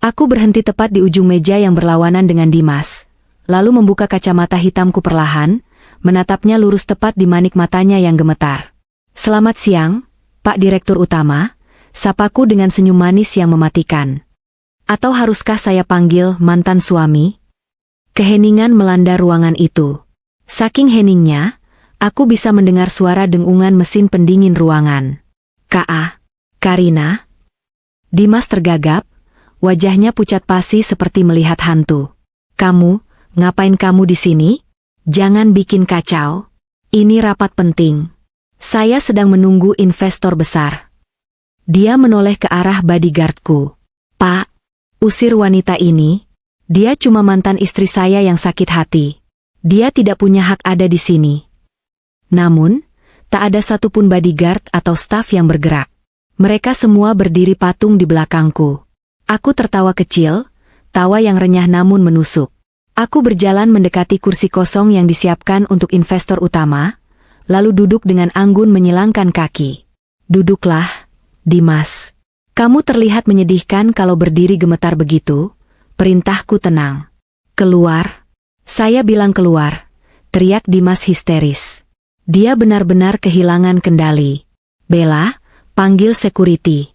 Aku berhenti tepat di ujung meja yang berlawanan dengan Dimas. Lalu membuka kacamata hitamku perlahan, menatapnya lurus tepat di manik matanya yang gemetar. "Selamat siang, Pak Direktur Utama," sapaku dengan senyum manis yang mematikan. "Atau haruskah saya panggil mantan suami?" Keheningan melanda ruangan itu. Saking heningnya, aku bisa mendengar suara dengungan mesin pendingin ruangan. Karina?" Dimas tergagap, wajahnya pucat pasi seperti melihat hantu. Ngapain kamu di sini? Jangan bikin kacau. Ini rapat penting. Saya sedang menunggu investor besar." Dia menoleh ke arah bodyguardku. "Pak, usir wanita ini. Dia cuma mantan istri saya yang sakit hati. Dia tidak punya hak ada di sini." Namun, tak ada satupun bodyguard atau staf yang bergerak. Mereka semua berdiri patung di belakangku. Aku tertawa kecil, tawa yang renyah namun menusuk. Aku berjalan mendekati kursi kosong yang disiapkan untuk investor utama, lalu duduk dengan anggun menyilangkan kaki. "Duduklah, Dimas, kamu terlihat menyedihkan kalau berdiri gemetar begitu. Perintahku tenang. Keluar. Saya bilang keluar. Teriak Dimas histeris. Dia benar-benar kehilangan kendali. Bella, panggil security.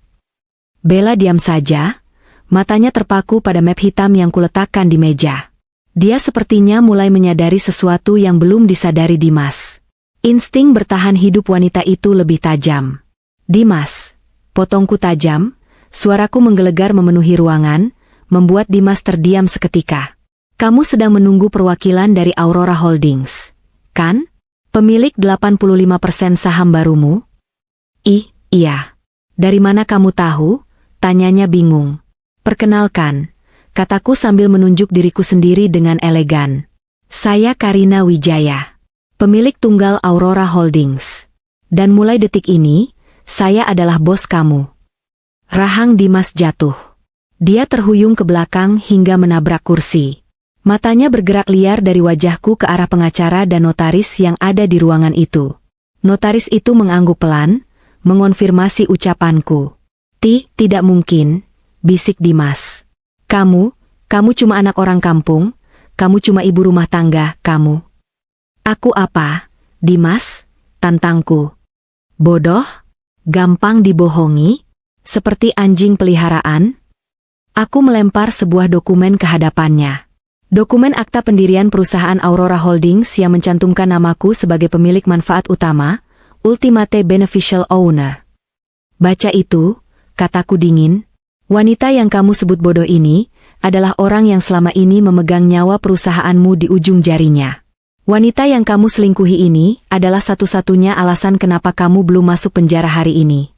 Bella diam saja. Matanya terpaku pada map hitam yang kuletakkan di meja. Dia sepertinya mulai menyadari sesuatu yang belum disadari Dimas. Insting bertahan hidup wanita itu lebih tajam. Dimas, potongku tajam, suaraku menggelegar memenuhi ruangan, membuat Dimas terdiam seketika. Kamu sedang menunggu perwakilan dari Aurora Holdings, kan? Pemilik 85% saham barumu? Iya. Dari mana kamu tahu? Tanyanya bingung. Perkenalkan, kataku sambil menunjuk diriku sendiri dengan elegan. Saya Karina Wijaya, pemilik tunggal Aurora Holdings. Dan mulai detik ini, saya adalah bos kamu. Rahang Dimas jatuh. Dia terhuyung ke belakang hingga menabrak kursi. Matanya bergerak liar dari wajahku ke arah pengacara dan notaris yang ada di ruangan itu. Notaris itu mengangguk pelan, mengonfirmasi ucapanku. Tidak mungkin, bisik Dimas. Kamu cuma anak orang kampung, kamu cuma ibu rumah tangga, kamu. Aku apa, Dimas? Tantangku. Bodoh? Gampang dibohongi? Seperti anjing peliharaan? Aku melempar sebuah dokumen ke hadapannya. Dokumen akta pendirian perusahaan Aurora Holdings yang mencantumkan namaku sebagai pemilik manfaat utama, Ultimate Beneficial Owner. Baca itu, kataku dingin. Wanita yang kamu sebut bodoh ini, adalah orang yang selama ini memegang nyawa perusahaanmu di ujung jarinya. Wanita yang kamu selingkuhi ini, adalah satu-satunya alasan kenapa kamu belum masuk penjara hari ini.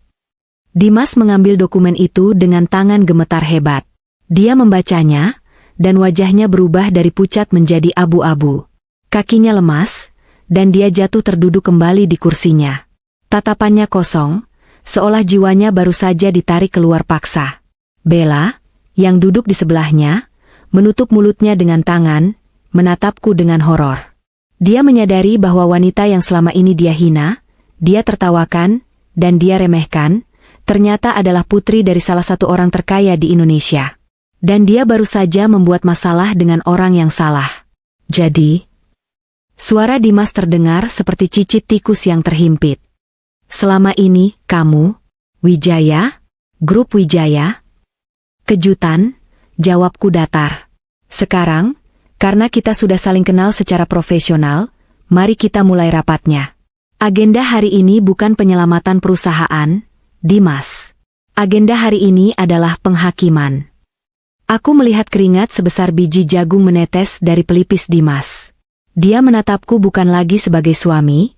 Dimas mengambil dokumen itu dengan tangan gemetar hebat. Dia membacanya, dan wajahnya berubah dari pucat menjadi abu-abu. Kakinya lemas, dan dia jatuh terduduk kembali di kursinya. Tatapannya kosong, seolah jiwanya baru saja ditarik keluar paksa. Bella, yang duduk di sebelahnya, menutup mulutnya dengan tangan, menatapku dengan horor. Dia menyadari bahwa wanita yang selama ini dia hina, dia tertawakan, dan dia remehkan, ternyata adalah putri dari salah satu orang terkaya di Indonesia. Dan dia baru saja membuat masalah dengan orang yang salah. Jadi, suara Dimas terdengar seperti cicit tikus yang terhimpit. Selama ini, kamu, Wijaya, grup Wijaya? Kejutan, jawabku datar. Sekarang, karena kita sudah saling kenal secara profesional, mari kita mulai rapatnya. Agenda hari ini bukan penyelamatan perusahaan, Dimas. Agenda hari ini adalah penghakiman. Aku melihat keringat sebesar biji jagung menetes dari pelipis Dimas. Dia menatapku bukan lagi sebagai suami,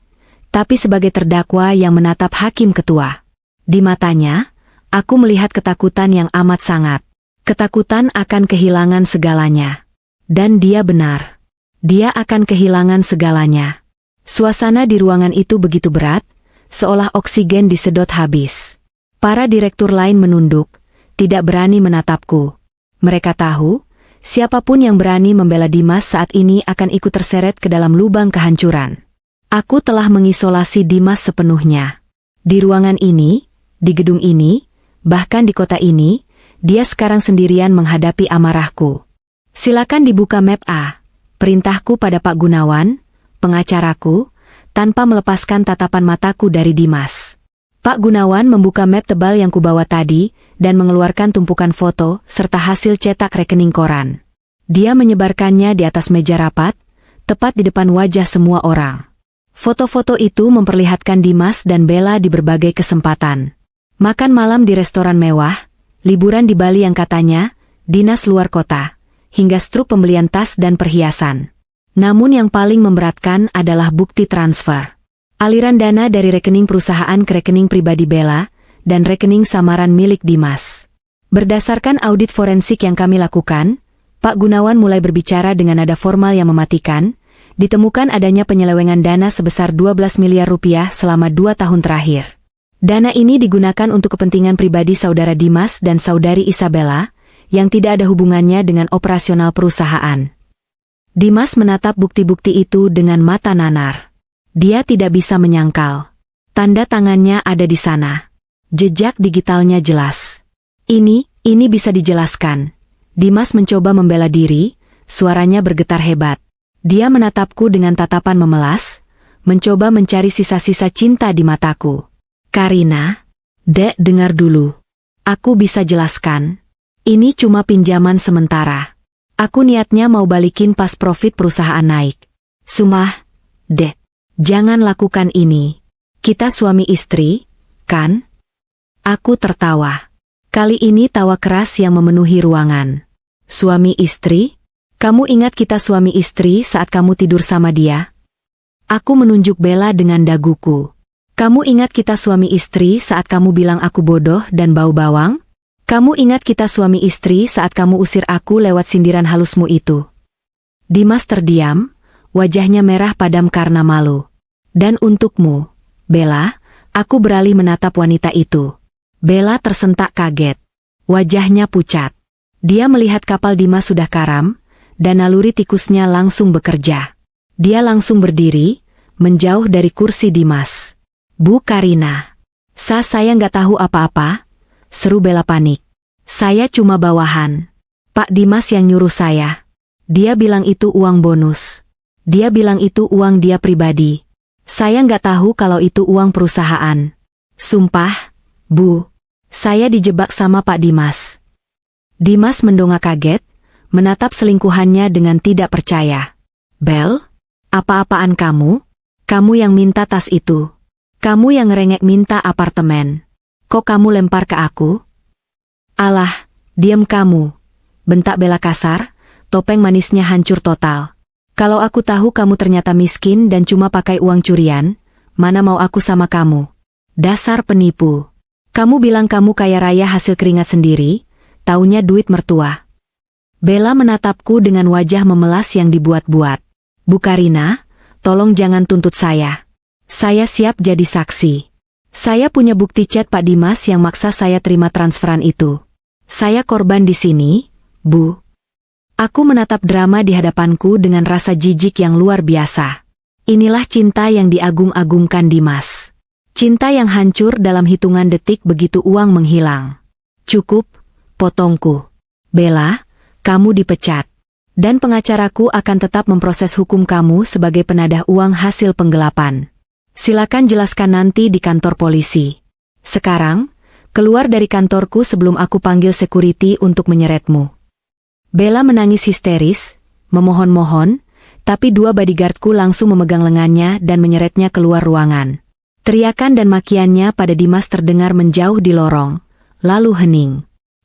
tapi sebagai terdakwa yang menatap hakim ketua. Di matanya, aku melihat ketakutan yang amat sangat. Ketakutan akan kehilangan segalanya. Dan dia benar. Dia akan kehilangan segalanya. Suasana di ruangan itu begitu berat, seolah oksigen disedot habis. Para direktur lain menunduk, tidak berani menatapku. Mereka tahu, siapapun yang berani membela Dimas saat ini akan ikut terseret ke dalam lubang kehancuran. Aku telah mengisolasi Dimas sepenuhnya. Di ruangan ini, di gedung ini, bahkan di kota ini, dia sekarang sendirian menghadapi amarahku. Silakan dibuka map A, perintahku pada Pak Gunawan, pengacaraku, tanpa melepaskan tatapan mataku dari Dimas. Pak Gunawan membuka map tebal yang kubawa tadi, dan mengeluarkan tumpukan foto, serta hasil cetak rekening koran. Dia menyebarkannya di atas meja rapat, tepat di depan wajah semua orang. Foto-foto itu memperlihatkan Dimas dan Bella di berbagai kesempatan. Makan malam di restoran mewah, liburan di Bali yang katanya, dinas luar kota, hingga struk pembelian tas dan perhiasan. Namun yang paling memberatkan adalah bukti transfer. Aliran dana dari rekening perusahaan ke rekening pribadi Bella, dan rekening samaran milik Dimas. Berdasarkan audit forensik yang kami lakukan, Pak Gunawan mulai berbicara dengan nada formal yang mematikan, ditemukan adanya penyelewengan dana sebesar 12 miliar rupiah selama 2 tahun terakhir. Dana ini digunakan untuk kepentingan pribadi saudara Dimas dan saudari Isabella, yang tidak ada hubungannya dengan operasional perusahaan. Dimas menatap bukti-bukti itu dengan mata nanar. Dia tidak bisa menyangkal. Tanda tangannya ada di sana. Jejak digitalnya jelas. Ini bisa dijelaskan. Dimas mencoba membela diri, suaranya bergetar hebat. Dia menatapku dengan tatapan memelas, mencoba mencari sisa-sisa cinta di mataku. Karina, Dek, dengar dulu. Aku bisa jelaskan. Ini cuma pinjaman sementara. Aku niatnya mau balikin pas profit perusahaan naik. Sumpah, Dek, jangan lakukan ini. Kita suami istri, kan? Aku tertawa. Kali ini tawa keras yang memenuhi ruangan. Suami istri? Kamu ingat kita suami istri saat kamu tidur sama dia? Aku menunjuk Bella dengan daguku. Kamu ingat kita suami istri saat kamu bilang aku bodoh dan bau bawang? Kamu ingat kita suami istri saat kamu usir aku lewat sindiran halusmu itu? Dimas terdiam, wajahnya merah padam karena malu. Dan untukmu, Bella, aku beralih menatap wanita itu. Bella tersentak kaget. Wajahnya pucat. Dia melihat kapal Dimas sudah karam, dan naluri tikusnya langsung bekerja. Dia langsung berdiri, menjauh dari kursi Dimas. Bu Karina. Saya nggak tahu apa-apa, seru Bella panik. Saya cuma bawahan. Pak Dimas yang nyuruh saya. Dia bilang itu uang bonus. Dia bilang itu uang dia pribadi. Saya nggak tahu kalau itu uang perusahaan. Sumpah, Bu. Saya dijebak sama Pak Dimas. Dimas mendongak kaget, menatap selingkuhannya dengan tidak percaya. Bel, apa-apaan kamu? Kamu yang minta tas itu. Kamu yang ngerengek minta apartemen. Kok kamu lempar ke aku? Alah, diam kamu. Bentak Bella kasar, topeng manisnya hancur total. Kalau aku tahu kamu ternyata miskin dan cuma pakai uang curian, mana mau aku sama kamu? Dasar penipu. Kamu bilang kamu kaya raya hasil keringat sendiri, taunya duit mertua. Bella menatapku dengan wajah memelas yang dibuat-buat. Bu Karina, tolong jangan tuntut saya. Saya siap jadi saksi. Saya punya bukti chat Pak Dimas yang maksa saya terima transferan itu. Saya korban di sini, Bu. Aku menatap drama di hadapanku dengan rasa jijik yang luar biasa. Inilah cinta yang diagung-agungkan Dimas. Cinta yang hancur dalam hitungan detik begitu uang menghilang. Cukup, potongku. Bella, kamu dipecat. Dan pengacaraku akan tetap memproses hukum kamu sebagai penadah uang hasil penggelapan. Silakan jelaskan nanti di kantor polisi. Sekarang, keluar dari kantorku sebelum aku panggil security untuk menyeretmu. Bella menangis histeris, memohon-mohon, tapi dua bodyguardku langsung memegang lengannya dan menyeretnya keluar ruangan. Teriakan dan makiannya pada Dimas terdengar menjauh di lorong, lalu hening.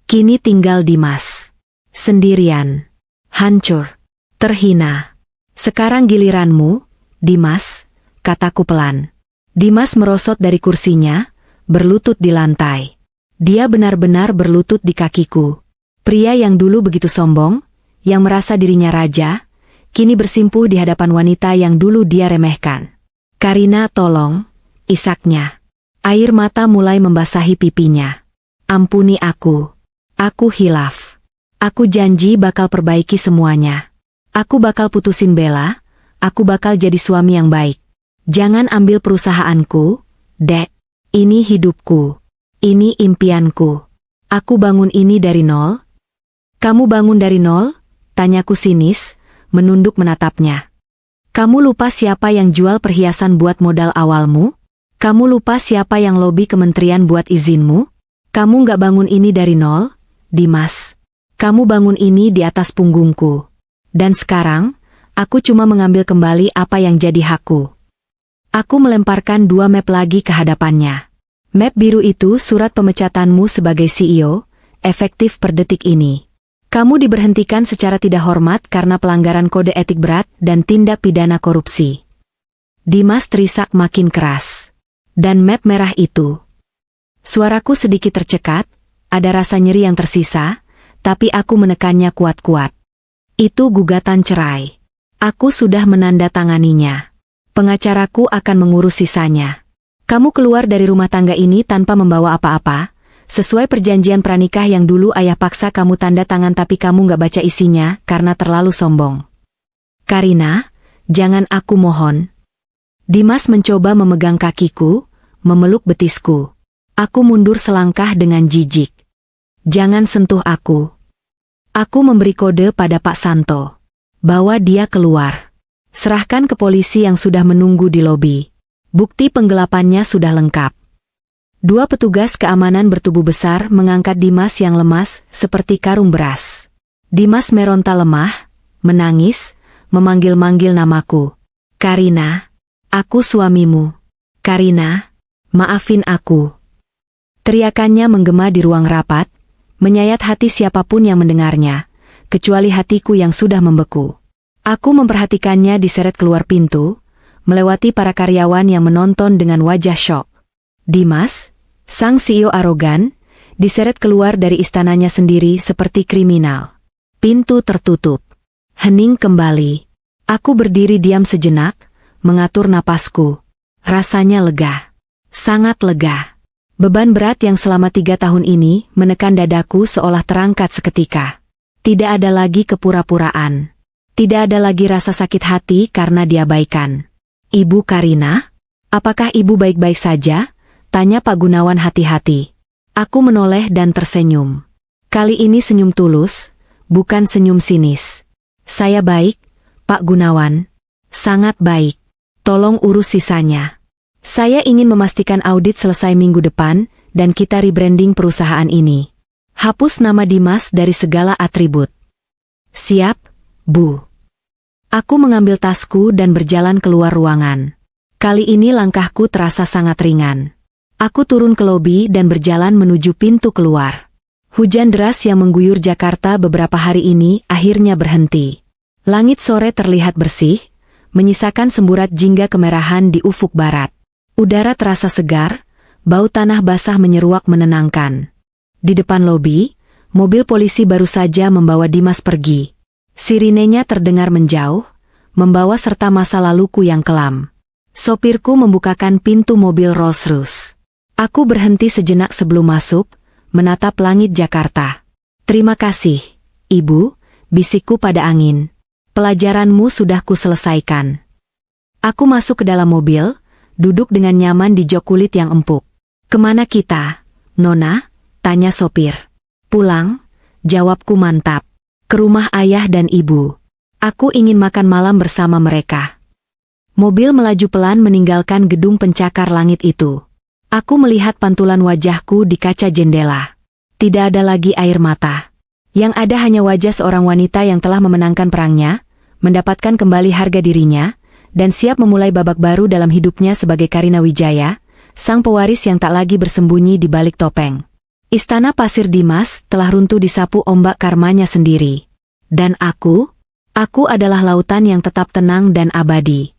Kini tinggal Dimas. Sendirian. Hancur. Terhina. Sekarang giliranmu, Dimas, kataku pelan. Dimas merosot dari kursinya, berlutut di lantai. Dia benar-benar berlutut di kakiku. Pria yang dulu begitu sombong, yang merasa dirinya raja, kini bersimpuh di hadapan wanita yang dulu dia remehkan. Karina, tolong, isaknya. Air mata mulai membasahi pipinya. Ampuni aku. Aku hilaf. Aku janji bakal perbaiki semuanya. Aku bakal putusin Bella, aku bakal jadi suami yang baik. Jangan ambil perusahaanku, Dek. Ini hidupku. Ini impianku. Aku bangun ini dari nol. Kamu bangun dari nol? Tanyaku sinis, menunduk menatapnya. Kamu lupa siapa yang jual perhiasan buat modal awalmu? Kamu lupa siapa yang lobi kementerian buat izinmu? Kamu nggak bangun ini dari nol, Dimas. Kamu bangun ini di atas punggungku. Dan sekarang, aku cuma mengambil kembali apa yang jadi hakku. Aku melemparkan 2 map lagi ke hadapannya. Map biru itu surat pemecatanmu sebagai CEO, efektif per detik ini. Kamu diberhentikan secara tidak hormat karena pelanggaran kode etik berat dan tindak pidana korupsi. Dimas terisak makin keras. Dan map merah itu. Suaraku sedikit tercekat, ada rasa nyeri yang tersisa, tapi aku menekannya kuat-kuat. Itu gugatan cerai. Aku sudah menandatanganinya. Pengacaraku akan mengurus sisanya. Kamu keluar dari rumah tangga ini tanpa membawa apa-apa, sesuai perjanjian pranikah yang dulu ayah paksa kamu tanda tangan tapi kamu gak baca isinya karena terlalu sombong. Karina, jangan, aku mohon. Dimas mencoba memegang kakiku, memeluk betisku. Aku mundur selangkah dengan jijik. Jangan sentuh aku. Aku memberi kode pada Pak Santo. Bawa dia keluar. Serahkan ke polisi yang sudah menunggu di lobi. Bukti penggelapannya sudah lengkap. Dua petugas keamanan bertubuh besar mengangkat Dimas yang lemas seperti karung beras. Dimas meronta lemah, menangis, memanggil-manggil namaku. Karina, aku suamimu. Karina, maafin aku. Teriakannya menggema di ruang rapat, menyayat hati siapapun yang mendengarnya, kecuali hatiku yang sudah membeku. Aku memperhatikannya diseret keluar pintu, melewati para karyawan yang menonton dengan wajah syok. Dimas, sang CEO arogan, diseret keluar dari istananya sendiri seperti kriminal. Pintu tertutup. Hening kembali. Aku berdiri diam sejenak, mengatur napasku. Rasanya lega. Sangat lega. Beban berat yang selama 3 tahun ini menekan dadaku seolah terangkat seketika. Tidak ada lagi kepura-puraan. Tidak ada lagi rasa sakit hati karena diabaikan. Ibu Karina? Apakah ibu baik-baik saja? Tanya Pak Gunawan hati-hati. Aku menoleh dan tersenyum. Kali ini senyum tulus, bukan senyum sinis. Saya baik, Pak Gunawan. Sangat baik. Tolong urus sisanya. Saya ingin memastikan audit selesai minggu depan, dan kita rebranding perusahaan ini. Hapus nama Dimas dari segala atribut. Siap, Bu. Aku mengambil tasku dan berjalan keluar ruangan. Kali ini langkahku terasa sangat ringan. Aku turun ke lobi dan berjalan menuju pintu keluar. Hujan deras yang mengguyur Jakarta beberapa hari ini akhirnya berhenti. Langit sore terlihat bersih, menyisakan semburat jingga kemerahan di ufuk barat. Udara terasa segar, bau tanah basah menyeruak menenangkan. Di depan lobi, mobil polisi baru saja membawa Dimas pergi. Sirinenya terdengar menjauh, membawa serta masa laluku yang kelam. Sopirku membukakan pintu mobil Rolls-Royce. Aku berhenti sejenak sebelum masuk, menatap langit Jakarta. Terima kasih, Ibu, bisikku pada angin. Pelajaranmu sudah kuselesaikan. Aku masuk ke dalam mobil, duduk dengan nyaman di jok kulit yang empuk. Kemana kita, Nona? Tanya sopir. Pulang, jawabku mantap. Ke rumah ayah dan ibu. Aku ingin makan malam bersama mereka. Mobil melaju pelan meninggalkan gedung pencakar langit itu. Aku melihat pantulan wajahku di kaca jendela. Tidak ada lagi air mata. Yang ada hanya wajah seorang wanita yang telah memenangkan perangnya, mendapatkan kembali harga dirinya, dan siap memulai babak baru dalam hidupnya sebagai Karina Wijaya, sang pewaris yang tak lagi bersembunyi di balik topeng. Istana pasir Dimas telah runtuh disapu ombak karmanya sendiri. Dan aku adalah lautan yang tetap tenang dan abadi.